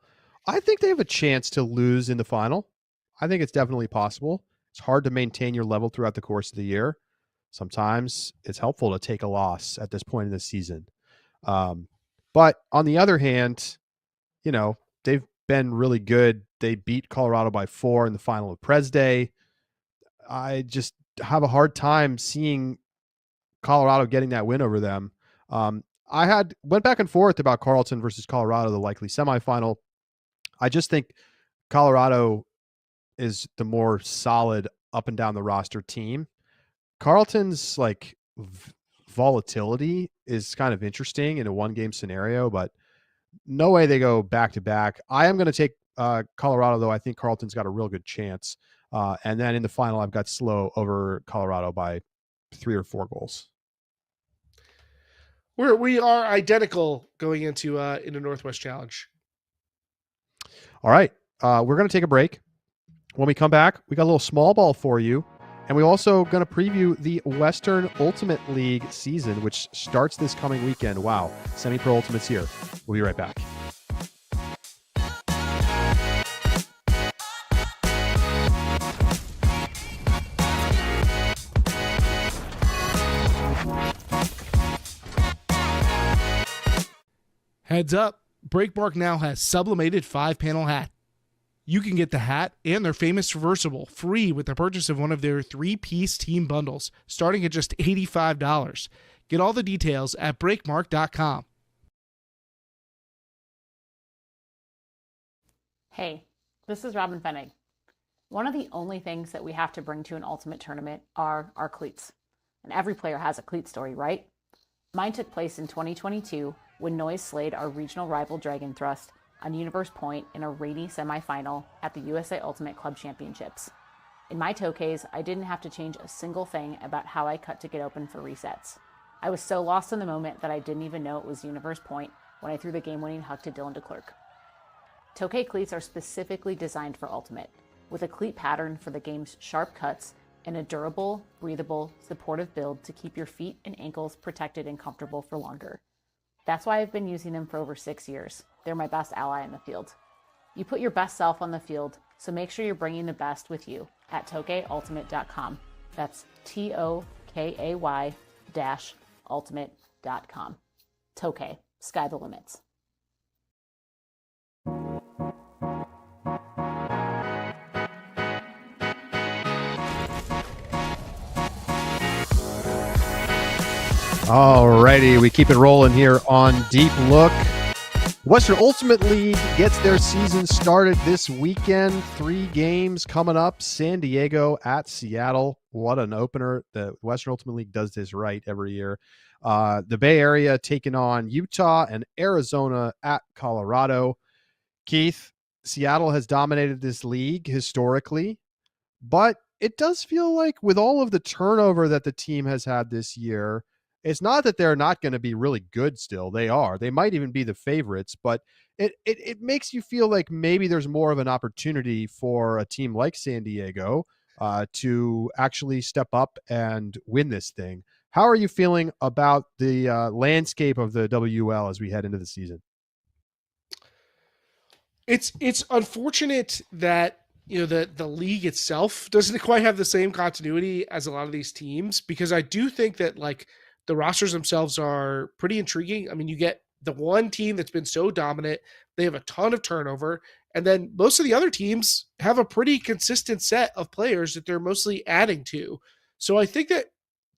I think they have a chance to lose in the final. I think it's definitely possible. It's hard to maintain your level throughout the course of the year. Sometimes it's helpful to take a loss at this point in the season. But on the other hand, they've been really good. They beat Colorado by 4 in the final of Pres Day. I just have a hard time seeing Colorado getting that win over them. I went back and forth about Carleton versus Colorado, the likely semifinal. I just think Colorado is the more solid up and down the roster team. Carleton's like volatility is kind of interesting in a 1-game scenario, but no way they go back to back. I am going to take Colorado, though. I think Carleton's got a real good chance. And then in the final, I've got Slow over Colorado by 3 or 4 goals. We are identical going into Northwest Challenge. All right. We're going to take a break. When we come back, we got a little small ball for you. And we're also going to preview the Western Ultimate League season, which starts this coming weekend. Wow. Semi-Pro Ultimate's here. We'll be right back. Heads up, Breakmark now has sublimated 5-panel hat. You can get the hat and their famous reversible free with the purchase of one of their 3-piece team bundles, starting at just $85. Get all the details at breakmark.com. Hey, this is Robin Fennig. One of the only things that we have to bring to an ultimate tournament are our cleats. And every player has a cleat story, right? Mine took place in 2022 when Noise slayed our regional rival Dragon Thrust on Universe Point in a rainy semifinal at the USA Ultimate Club Championships. In my Tokays, I didn't have to change a single thing about how I cut to get open for resets. I was so lost in the moment that I didn't even know it was Universe Point when I threw the game-winning huck to Dylan DeClerc. Tokay cleats are specifically designed for Ultimate, with a cleat pattern for the game's sharp cuts and a durable, breathable, supportive build to keep your feet and ankles protected and comfortable for longer. That's why I've been using them for over 6 years. They're my best ally in the field. You put your best self on the field, so make sure you're bringing the best with you at tokayultimate.com. That's TOKAY-ultimate.com. Tokay, sky the limits. Alrighty, we keep it rolling here on Deep Look. Western Ultimate League gets their season started this weekend. 3 games coming up. San Diego at Seattle. What an opener. The Western Ultimate League does this right every year. The Bay Area taking on Utah and Arizona at Colorado. Keith, Seattle has dominated this league historically, but it does feel like with all of the turnover that the team has had this year, it's not that they're not going to be really good still. They are. They might even be the favorites, but it makes you feel like maybe there's more of an opportunity for a team like San Diego to actually step up and win this thing. How are you feeling about the landscape of the WUL as we head into the season? It's unfortunate that the league itself doesn't quite have the same continuity as a lot of these teams, because I do think that like the rosters themselves are pretty intriguing. I mean, you get the one team that's been so dominant, they have a ton of turnover, and then most of the other teams have a pretty consistent set of players that they're mostly adding to. So I think that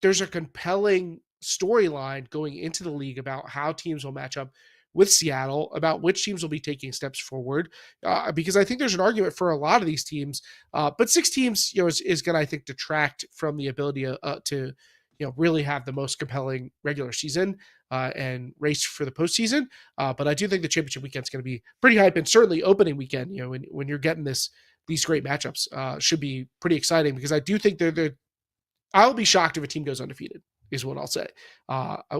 there's a compelling storyline going into the league about how teams will match up with Seattle, about which teams will be taking steps forward, because I think there's an argument for a lot of these teams. But 6 teams, is going to, I think, detract from the ability to really have the most compelling regular season and race for the postseason. But I do think the championship weekend is going to be pretty hype, and certainly opening weekend, when you're getting these great matchups, should be pretty exciting, because I do think I'll be shocked if a team goes undefeated, is what I'll say.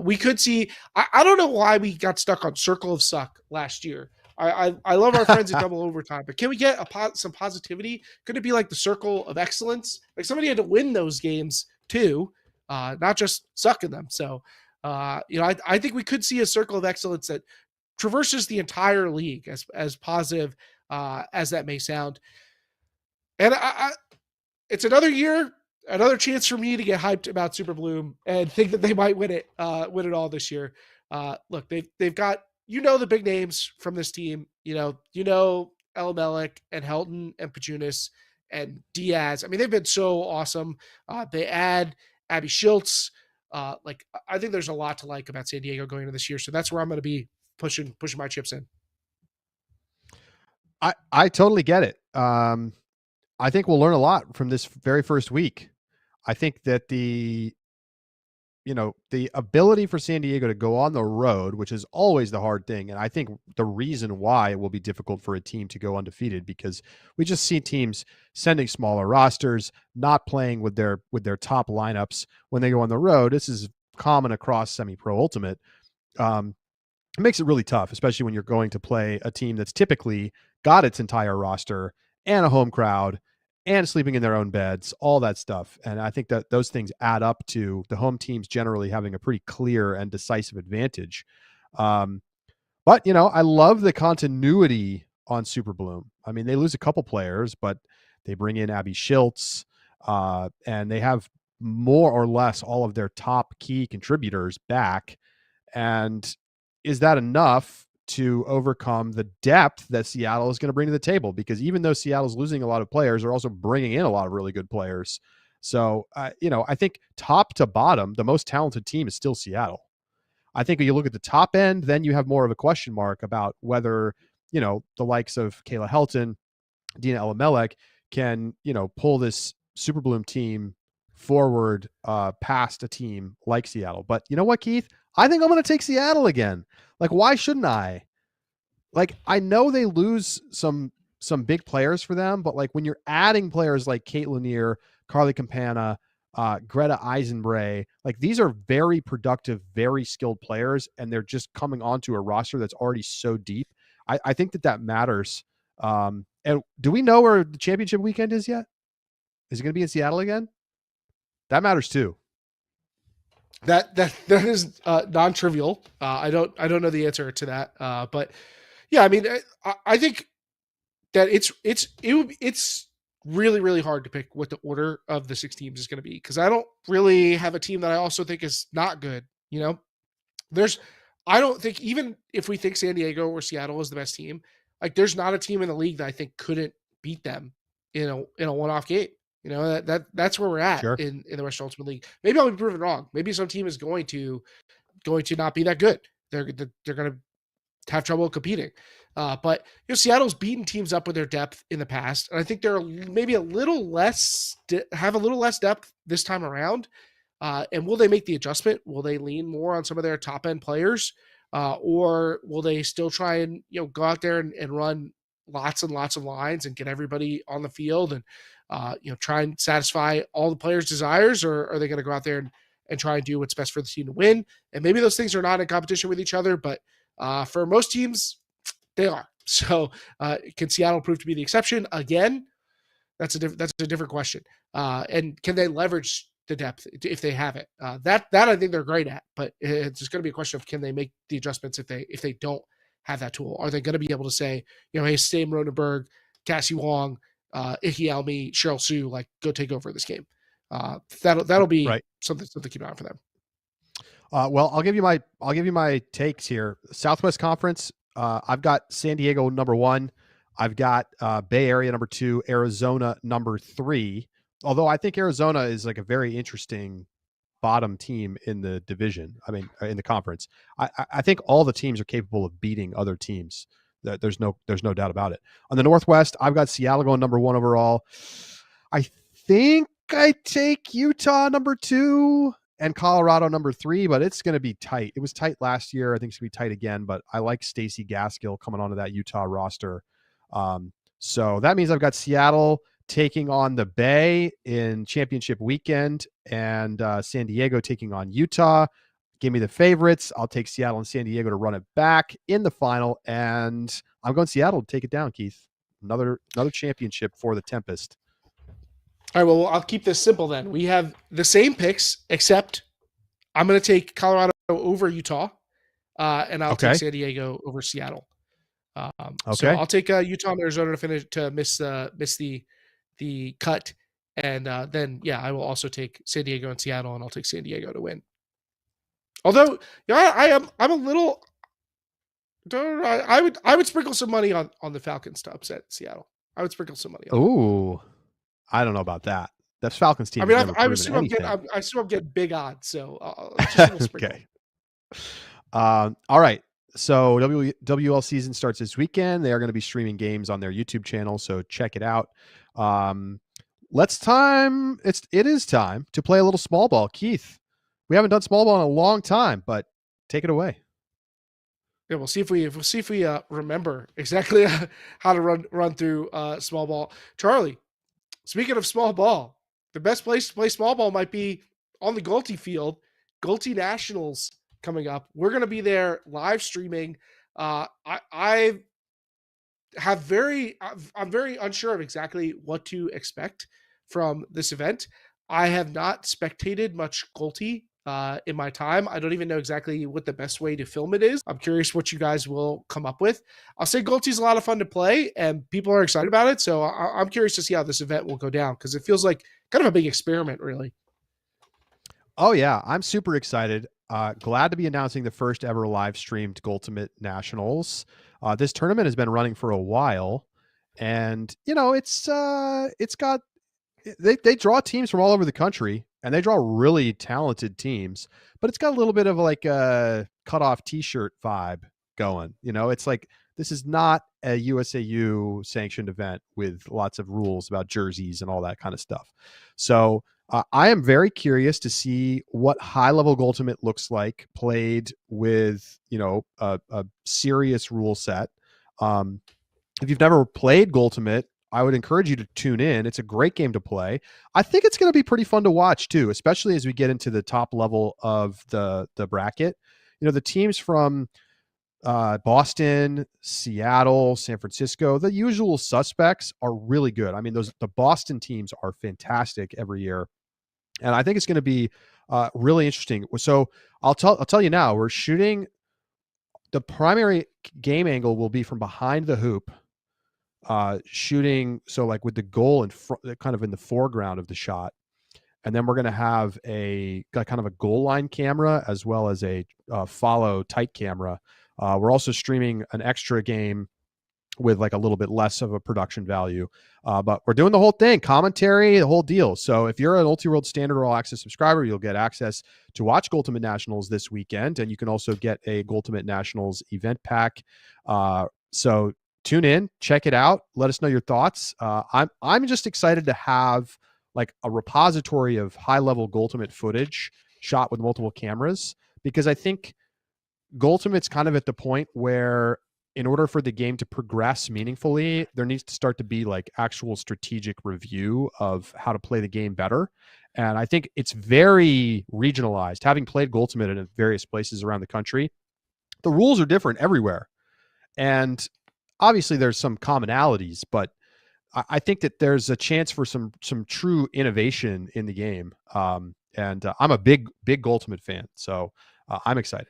We could see, I don't know why we got stuck on Circle of Suck last year. I love our friends at Double Overtime, but can we get some positivity? Could it be like the Circle of Excellence? Like somebody had to win those games too, not just suck in them. So, I think we could see a Circle of Excellence that traverses the entire league, as positive as that may sound. And it's another year, another chance for me to get hyped about Super Bloom and think that they might win it all this year. Look, they've got, the big names from this team, Elimelech and Helton and Pajunas and Diaz. I mean, they've been so awesome. They add Abby Schultz. I think there's a lot to like about San Diego going into this year. So that's where I'm going to be pushing my chips in. I totally get it. I think we'll learn a lot from this very first week. I think that the ability for San Diego to go on the road, which is always the hard thing. And I think the reason why it will be difficult for a team to go undefeated, because we just see teams sending smaller rosters, not playing with their top lineups when they go on the road. This is common across semi-pro ultimate. It makes it really tough, especially when you're going to play a team that's typically got its entire roster and a home crowd and sleeping in their own beds, all that stuff. And I think that those things add up to the home teams generally having a pretty clear and decisive advantage. But, I love the continuity on Super Bloom. I mean, they lose a couple players, but they bring in Abby Schultz, and they have more or less all of their top key contributors back. And is that enough to overcome the depth that Seattle is going to bring to the table? Because even though Seattle's losing a lot of players, they're also bringing in a lot of really good players. So, I think top to bottom, the most talented team is still Seattle. I think when you look at the top end, then you have more of a question mark about whether, the likes of Kayla Helton, Dina Elimelech can, pull this Super Bloom team forward past a team like Seattle. But you know what, Keith? I think I'm going to take Seattle again. Like, why shouldn't I? like I know they lose some big players for them, but like when you're adding players like Kate Lanier, Carly Campana, Greta Eisenbray, like these are very productive, very skilled players, and they're just coming onto a roster that's already so deep. I think that matters. And do we know where the championship weekend is yet? Is it going to be in Seattle again? That matters too. That is non-trivial. I don't know the answer to that. But yeah, I mean, I think that it's really, really hard to pick what the order of the 6 teams is going to be, because I don't really have a team that I also think is not good. You know, I don't think, even if we think San Diego or Seattle is the best team, like there's not a team in the league that I think couldn't beat them in a one-off game. You know, that's where we're at Sure. in the Western Ultimate League. Maybe I'll be proven wrong. Maybe some team is going to not be that good. They're going to have trouble competing. But Seattle's beaten teams up with their depth in the past, and I think they're maybe a little less have a little less depth this time around. And will they make the adjustment? Will they lean more on some of their top end players, or will they still try and go out there and run lots and lots of lines and get everybody on the field and try and satisfy all the players' desires, or are they going to go out there and try and do what's best for the team to win? And maybe those things are not in competition with each other, but for most teams, they are. So can Seattle prove to be the exception again? That's a different question. And can they leverage the depth if they have it? That I think they're great at, but it's just going to be a question of, can they make the adjustments if they don't have that tool? Are they going to be able to say, hey, Stam Ronenberg, Cassie Wong, Icky Almy, Cheryl Sue, like, go take over this game? That'll be right. something to keep an eye on for them. Well, I'll give you my takes here. Southwest Conference. I've got San Diego number 1. I've got Bay Area number 2, Arizona number 3. Although I think Arizona is like a very interesting bottom team in the division. I mean, in the conference. I think all the teams are capable of beating other teams. There's no doubt about it. On the Northwest, I've got Seattle going number 1 overall. I think I take Utah number 2 and Colorado number 3, but it's going to be tight. It was tight last year. I think it's going to be tight again, but I like Stacey Gaskill coming onto that Utah roster. So that means I've got Seattle taking on the Bay in championship weekend, and San Diego taking on Utah. Give me the favorites. I'll take Seattle and San Diego to run it back in the final, and I'm going Seattle to take it down, Keith. Another championship for the Tempest. All right, well, I'll keep this simple then. We have the same picks, except I'm going to take Colorado over Utah, and I'll take San Diego over Seattle. So I'll take Utah and Arizona to miss the cut, and then I will also take San Diego and Seattle, and I'll take San Diego to win. Although I'm a little. I would sprinkle some money on the Falcons to upset Seattle. I would sprinkle some money on Ooh. I don't know about that. That Falcons team. I mean, I assume I'm getting big odds, so just okay. All right. So WUL season starts this weekend. They are going to be streaming games on their YouTube channel, so check it out. It is time to play a little small ball. Keith, we haven't done small ball in a long time, but take it away. Yeah, we'll see if we remember exactly how to run through small ball. Charlie, speaking of small ball, the best place to play small ball might be on the Gaulty field. Gaulty Nationals coming up. We're going to be there live streaming. I'm very unsure of exactly what to expect from this event. I have not spectated much Gaulty in my time. I don't even know exactly what the best way to film it is. I'm curious what you guys will come up with. I'll say Gaulty's a lot of fun to play, and people are excited about it. So I'm curious to see how this event will go down, because it feels like kind of a big experiment, really. Oh yeah, I'm super excited. Glad to be announcing the first ever live streamed Gaultimate Nationals. This tournament has been running for a while, and they draw teams from all over the country, and they draw really talented teams, but it's got a little bit of like a cutoff t-shirt vibe going. It's like, this is not a USAU sanctioned event with lots of rules about jerseys and all that kind of stuff. So I am very curious to see what high level Gaultimate looks like played with, a serious rule set. If you've never played Goaltimate, I would encourage you to tune in. It's a great game to play. I think it's going to be pretty fun to watch too, especially as we get into the top level of the bracket. The teams from Boston, Seattle, San Francisco, the usual suspects are really good. I mean, the Boston teams are fantastic every year, and I think it's going to be really interesting. So I'll tell you now, we're shooting. The primary game angle will be from behind the hoop, shooting. So like with the goal in front, kind of in the foreground of the shot. And then we're going to have a kind of a goal line camera as well as a follow tight camera. We're also streaming an extra game with like a little bit less of a production value. But we're doing the whole thing, commentary, the whole deal. So if you're an Ulti-World Standard or All Access subscriber, you'll get access to watch Goaltimate Nationals this weekend. And you can also get a Goaltimate Nationals event pack. So tune in, check it out. Let us know your thoughts. I'm just excited to have like a repository of high-level Goaltimate footage shot with multiple cameras, because I think Goaltimate's kind of at the point where in order for the game to progress meaningfully, there needs to start to be like actual strategic review of how to play the game better. And I think it's very regionalized. Having played Goaltimate in various places around the country, the rules are different everywhere. And obviously there's some commonalities, but I think that there's a chance for some true innovation in the game. And I'm a big Goaltimate fan, so I'm excited.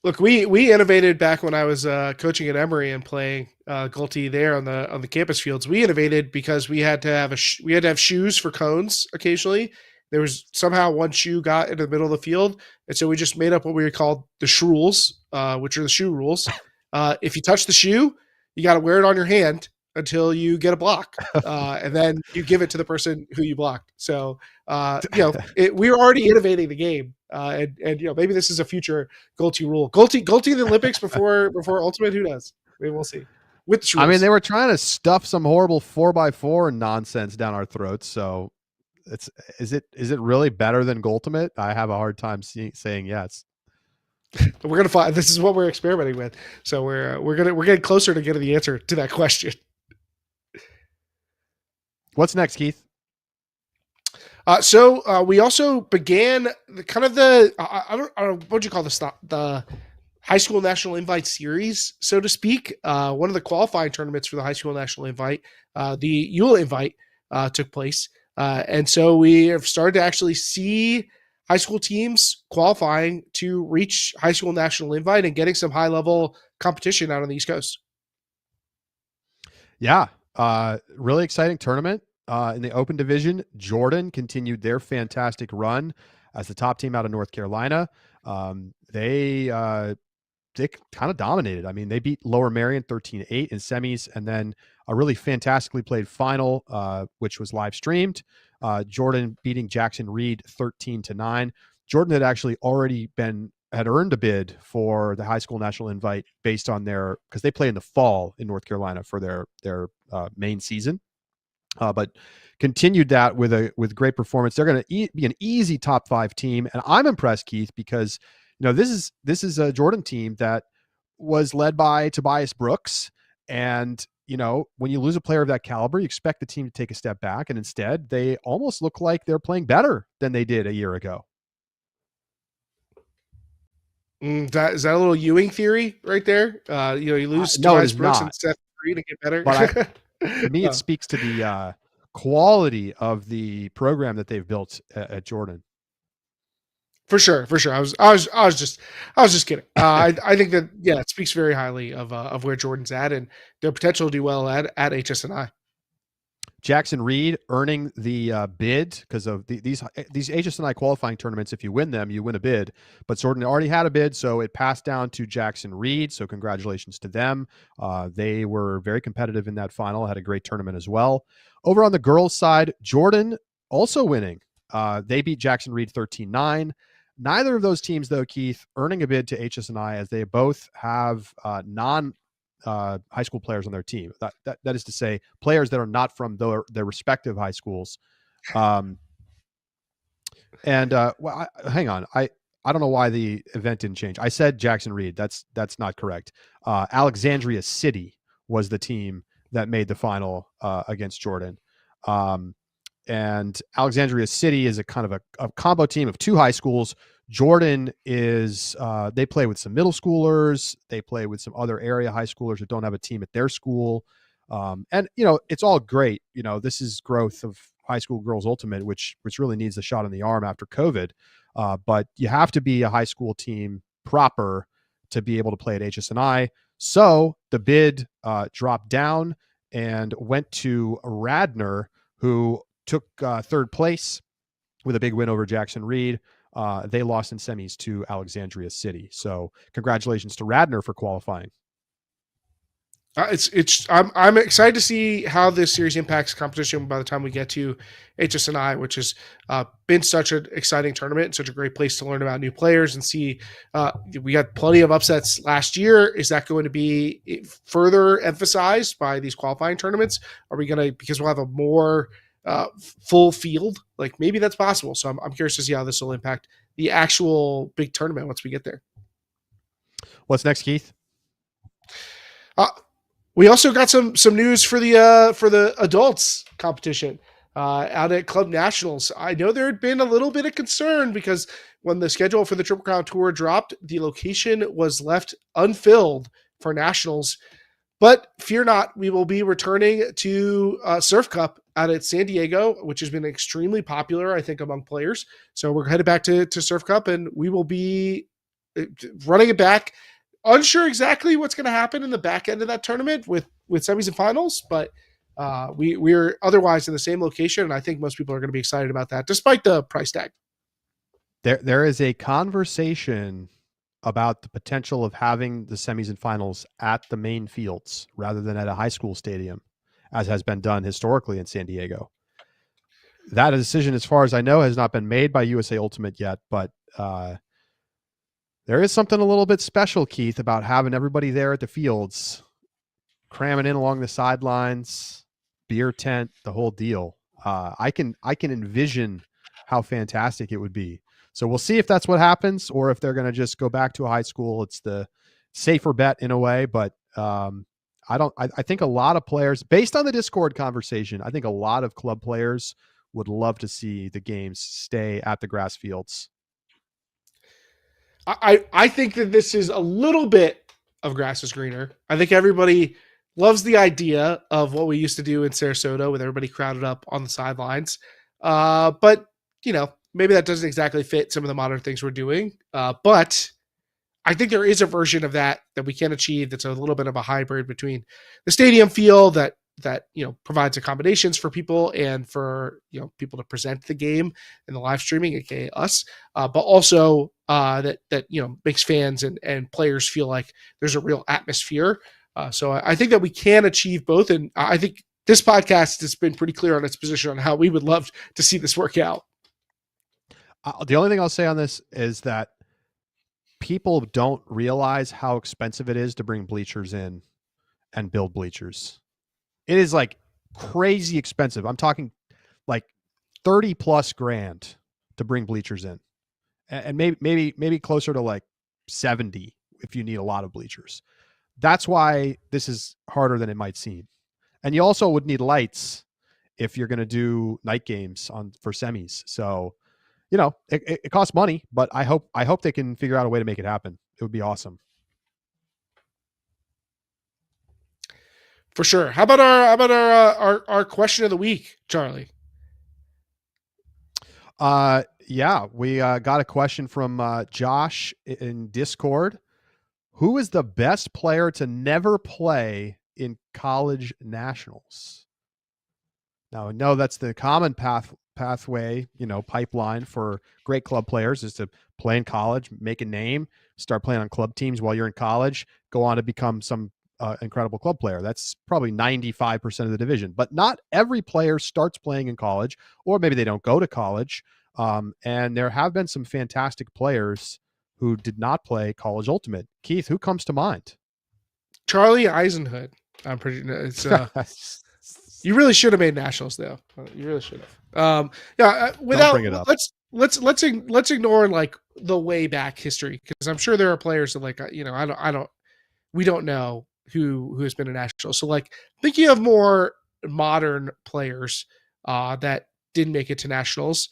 Look, we innovated back when I was coaching at Emory and playing Gulti there on the campus fields. We innovated because we had to have shoes for cones occasionally. There was somehow one shoe got into the middle of the field, and so we just made up what we called the shrules, which are the shoe rules. If you touch the shoe, you got to wear it on your hand until you get a block, and then you give it to the person who you blocked. So we were already innovating the game, and maybe this is a future Gulti rule. Gulti in the Olympics before Ultimate. Who knows? Maybe we'll see. With the rules. I mean, they were trying to stuff some horrible 4x4 nonsense down our throats. So is it really better than Goaltimate? I have a hard time saying yes. We're gonna find. This is what we're experimenting with. So we're getting closer to getting the answer to that question. What's next, Keith? So we also began I don't know, what would you call this, the High School National Invite Series, so to speak. One of the qualifying tournaments for the High School National Invite, the WUL Invite, took place. And so we have started to actually see high school teams qualifying to reach High School National Invite and getting some high-level competition out on the East Coast. Yeah, really exciting tournament. In the open division, Jordan continued their fantastic run as the top team out of North Carolina. They kind of dominated. I mean, they beat Lower Merion 13-8 in semis, and then a really fantastically played final, which was live streamed. Jordan beating Jackson Reed 13-9. Jordan had actually already had earned a bid for the High School National Invite based on because they play in the fall in North Carolina for their main season. But continued that with great performance. They're going to be an easy top 5 team, and I'm impressed, Keith, because this is a Jordan team that was led by Tobias Brooks, and when you lose a player of that caliber, you expect the team to take a step back, and instead they almost look like they're playing better than they did a year ago. Is that a little Ewing theory right there? You lose Tobias Brooks not. and Seth Green to get better. But to me, it speaks to the quality of the program that they've built at Jordan. For sure. I was just kidding. I think that it speaks very highly of where Jordan's at and their potential to do well at HSNI. Jackson Reed earning the bid because of these HSNI qualifying tournaments. If you win them, you win a bid. But Jordan already had a bid, so it passed down to Jackson Reed. So congratulations to them. They were very competitive in that final. Had a great tournament as well. Over on the girls' side, Jordan also winning. They beat Jackson Reed 13-9. Neither of those teams, though, Keith, earning a bid to HSNI, as they both have high school players on their team. That is to say, players that are not from their respective high schools. Hang on, I don't know why the event didn't change. I said Jackson Reed. That's not correct. Alexandria City was the team that made the final against Jordan. And Alexandria City is a kind of a combo team of two high schools. Jordan is they play with some middle schoolers. They play with some other area high schoolers that don't have a team at their school. And it's all great. This is growth of high school girls ultimate, which really needs a shot in the arm after COVID. But you have to be a high school team proper to be able to play at HSNI. So the bid dropped down and went to Radnor, who took third place with a big win over Jackson Reed. They lost in semis to Alexandria City. So congratulations to Radnor for qualifying. I'm excited to see how this series impacts competition by the time we get to HSNI, which has been such an exciting tournament and such a great place to learn about new players and see. We got plenty of upsets last year. Is that going to be further emphasized by these qualifying tournaments? Are we going to, because we'll have a more full field? Like maybe that's possible. So I'm curious to see how this will impact the actual big tournament once we get there. What's next, Keith? We also got some news for the adults competition out at Club Nationals. I know there had been a little bit of concern because when the schedule for the Triple Crown Tour dropped, the location was left unfilled for Nationals. But fear not, we will be returning to Surf Cup out at San Diego, which has been extremely popular, I think, among players. So we're headed back to Surf Cup, and we will be running it back. Unsure exactly what's going to happen in the back end of that tournament with semis and finals, but we're otherwise in the same location, and I think most people are going to be excited about that, despite the price tag. There is a conversation about the potential of having the semis and finals at the main fields rather than at a high school stadium, as has been done historically in San Diego. That decision, as far as I know, has not been made by USA Ultimate yet, but there is something a little bit special, Keith, about having everybody there at the fields, cramming in along the sidelines, beer tent, the whole deal. I can envision how fantastic it would be. So we'll see if that's what happens, or if they're going to just go back to a high school. It's the safer bet in a way, but I think a lot of players, based on the Discord conversation, I think a lot of club players would love to see the games stay at the grass fields. I think that this is a little bit of grass is greener. I think everybody loves the idea of what we used to do in Sarasota with everybody crowded up on the sidelines. But, maybe that doesn't exactly fit some of the modern things we're doing. But I think there is a version of that we can achieve that's a little bit of a hybrid between the stadium feel that provides accommodations for people and for people to present the game in the live streaming, aka us, but also that makes fans and players feel like there's a real atmosphere. So I think that we can achieve both, and I think this podcast has been pretty clear on its position on how we would love to see this work out. The only thing I'll say on this is that people don't realize how expensive it is to bring bleachers in and build bleachers. It is like crazy expensive. I'm talking like 30 plus grand to bring bleachers in, and maybe closer to like 70 if you need a lot of bleachers. That's why this is harder than it might seem. And you also would need lights if you're going to do night games for semis. So, it costs money, but I hope they can figure out a way to make it happen. It would be awesome. For sure. How about our question of the week, Charlie? Yeah, we got a question from Josh in Discord. Who is the best player to never play in college nationals? Now, I know that's the common pathway, pipeline for great club players is to play in college, make a name, start playing on club teams while you're in college, go on to become some incredible club player. That's probably 95% of the division, but not every player starts playing in college, or maybe they don't go to college. And there have been some fantastic players who did not play college ultimate. Keith, who comes to mind? Charlie Eisenhood. I'm pretty. It's you really should have made nationals though. You really should have. Without bring it up. let's ignore like the way back history, because I'm sure there are players that like we don't know who has been a national. So like thinking of more modern players that didn't make it to nationals.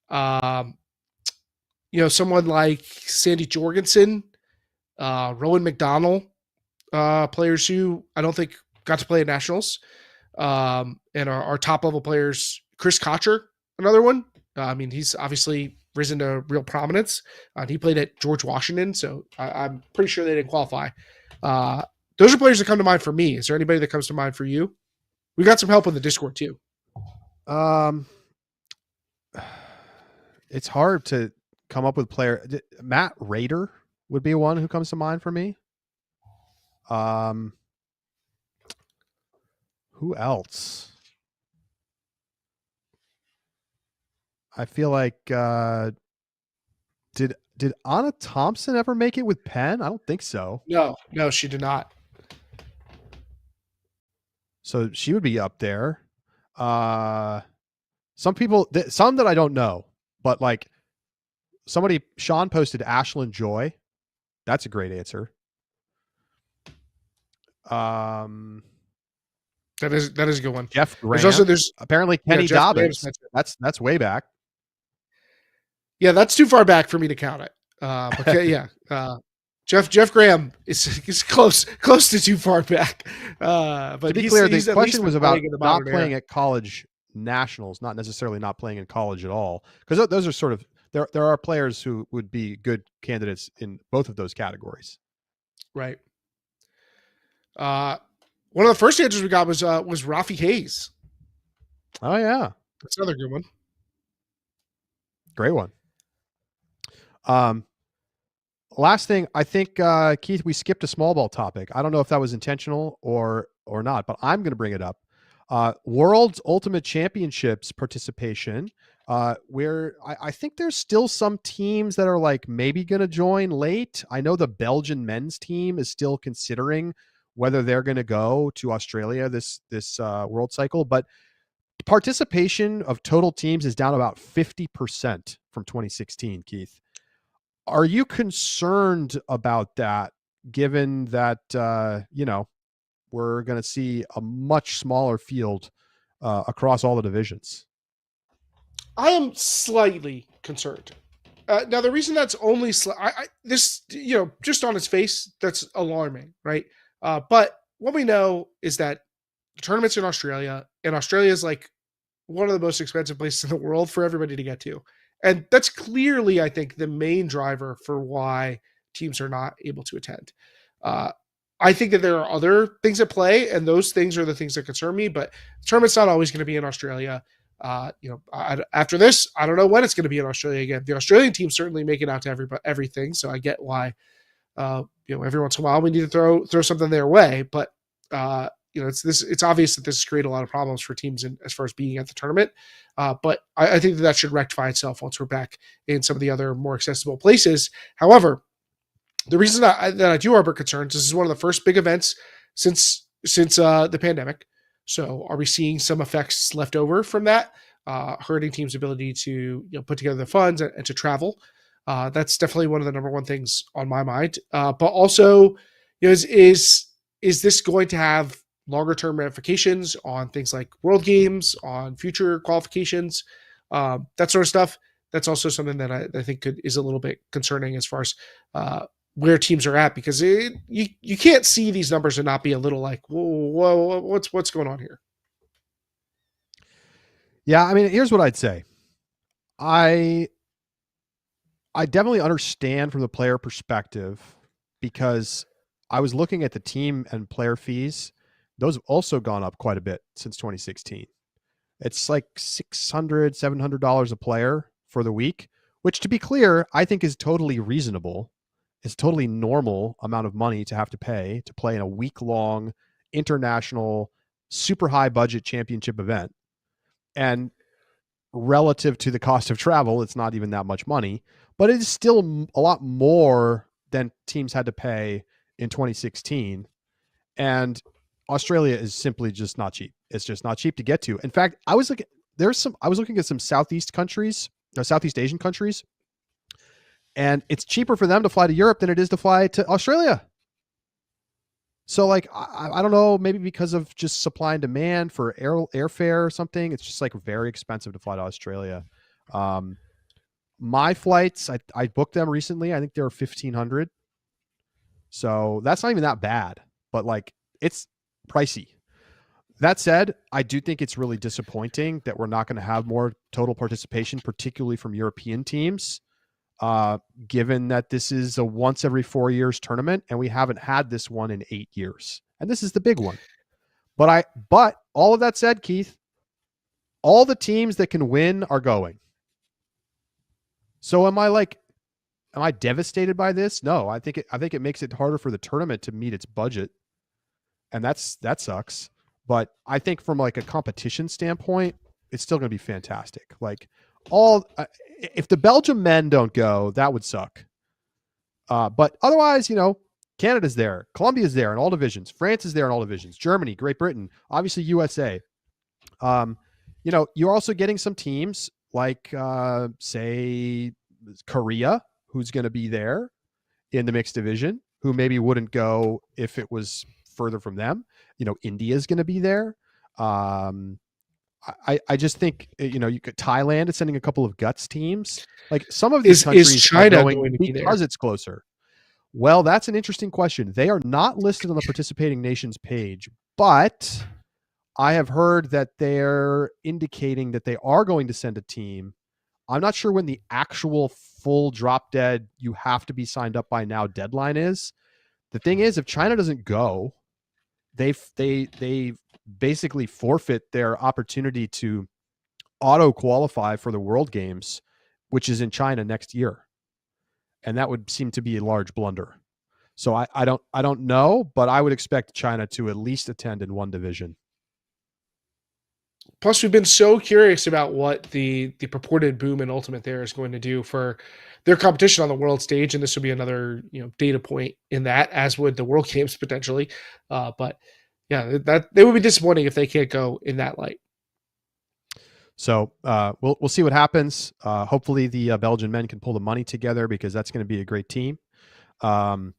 Um, someone like Sandy Jorgensen, Rowan McDonald, players who I don't think got to play at nationals, and our top level players. Chris Kotcher, another one. I mean, he's obviously risen to real prominence. He played at George Washington, so I'm pretty sure they didn't qualify. Those are players that come to mind for me. Is there anybody that comes to mind for you? We got some help in the Discord too. It's hard to come up with player. Matt Rader would be one who comes to mind for me. Who else? I feel like did Anna Thompson ever make it with Penn? I don't think so. No, she did not. So she would be up there. Some people, some that I don't know, but like Sean posted Ashlyn Joy. That's a great answer. That is a good one. Jeff Graham. There's apparently Kenny Dobbins. That's way back. Yeah, that's too far back for me to count it. But yeah, Jeff Graham is close to too far back. But to be clear, the question was about not playing at college nationals, not necessarily not playing in college at all, because those are sort of there are players who would be good candidates in both of those categories. Right. One of the first answers we got was Rafi Hayes. Oh yeah, that's another good one. Great one. Last thing, I think Keith, we skipped a small ball topic. I don't know if that was intentional or not, but I'm going to bring it up. World's Ultimate Championships participation, where I think there's still some teams that are like maybe going to join late. I know the Belgian men's team is still considering whether they're going to go to Australia this world cycle, but participation of total teams is down about 50% from 2016, Keith. Are you concerned about that, given that, we're going to see a much smaller field across all the divisions? I am slightly concerned. Now, the reason that's only this, just on its face, that's alarming, right? But what we know is that the tournament's in Australia, and Australia is like one of the most expensive places in the world for everybody to get to. And that's clearly, I think, the main driver for why teams are not able to attend. I think that there are other things at play, and those things are the things that concern me. But the tournament's not always going to be in Australia. After this, I don't know when it's going to be in Australia again. The Australian teams certainly make it out to everything, so I get why. Every once in a while we need to throw something their way, but it's obvious that this has created a lot of problems for teams as far as being at the tournament. But I think that should rectify itself once we're back in some of the other more accessible places. However, the reason that I do harbor concerns, this is one of the first big events since the pandemic. So are we seeing some effects left over from that, hurting teams' ability to put together the funds and to travel? That's definitely one of the number one things on my mind. But also, is this going to have longer term ramifications on things like World Games, on future qualifications, that sort of stuff? That's also something that I think is a little bit concerning as far as where teams are at, because you can't see these numbers and not be a little like, whoa, what's going on here? Yeah, I mean, here's what I'd say. I definitely understand from the player perspective, because I was looking at the team and player fees. Those have also gone up quite a bit since 2016. It's like $600, $700 a player for the week, which, to be clear, I think is totally reasonable. It's a totally normal amount of money to have to pay to play in a week-long international, super high budget championship event. And relative to the cost of travel, it's not even that much money, but it is still a lot more than teams had to pay in 2016. And Australia is simply just not cheap. It's just not cheap to get to. In fact, I was looking at some Southeast countries Southeast Asian countries. And it's cheaper for them to fly to Europe than it is to fly to Australia. So like, I don't know, maybe because of just supply and demand for airfare or something, it's just like very expensive to fly to Australia. My flights, I booked them recently. I think they were $1,500. So that's not even that bad, but like it's pricey. That said, I do think it's really disappointing that we're not going to have more total participation, particularly from European teams, given that this is a once every 4 years tournament and we haven't had this one in 8 years. And this is the big one. But all of that said, Keith, all the teams that can win are going. So am I devastated by this? No, I think it makes it harder for the tournament to meet its budget. And that sucks. But I think from like a competition standpoint, it's still going to be fantastic. Like if the Belgium men don't go, that would suck. But otherwise, Canada's there, Colombia's there in all divisions, France is there in all divisions, Germany, Great Britain, obviously USA. You're also getting some teams like, say, Korea, who's going to be there in the mixed division, who maybe wouldn't go if it was further from them. India's going to be there. I just think, Thailand is sending a couple of guts teams. Like some of these countries is China are going to be there? because it's closer. Well, that's an interesting question. They are not listed on the participating nations page, but I have heard that they're indicating that they are going to send a team. I'm not sure when the actual full drop dead, you have to be signed up by now deadline is. The thing is, if China doesn't go, they basically forfeit their opportunity to auto qualify for the World Games, which is in China next year. And that would seem to be a large blunder. So I don't know, but I would expect China to at least attend in one division. Plus, we've been so curious about what the purported boom in Ultimate there is going to do for their competition on the world stage, and this would be another data point in that, as would the World Games potentially. But yeah, that it would be disappointing if they can't go in that light. So we'll see what happens. Hopefully, the Belgian men can pull the money together because that's going to be a great team. All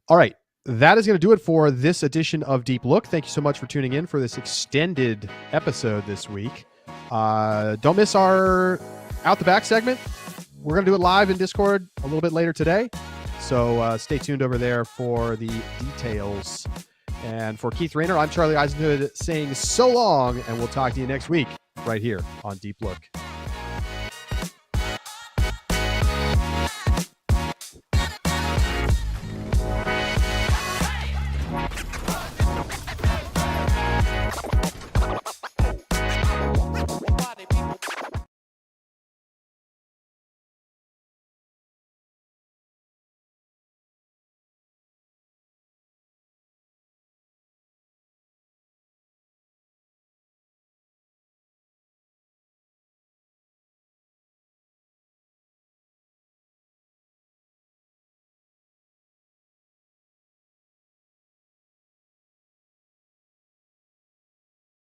right. That is going to do it for this edition of Deep Look. Thank you so much for tuning in for this extended episode this week. Don't miss our Out the Back segment. We're going to do it live in Discord a little bit later today. So stay tuned over there for the details. And for Keith Rayner, I'm Charlie Eisenhood saying so long, and we'll talk to you next week right here on Deep Look.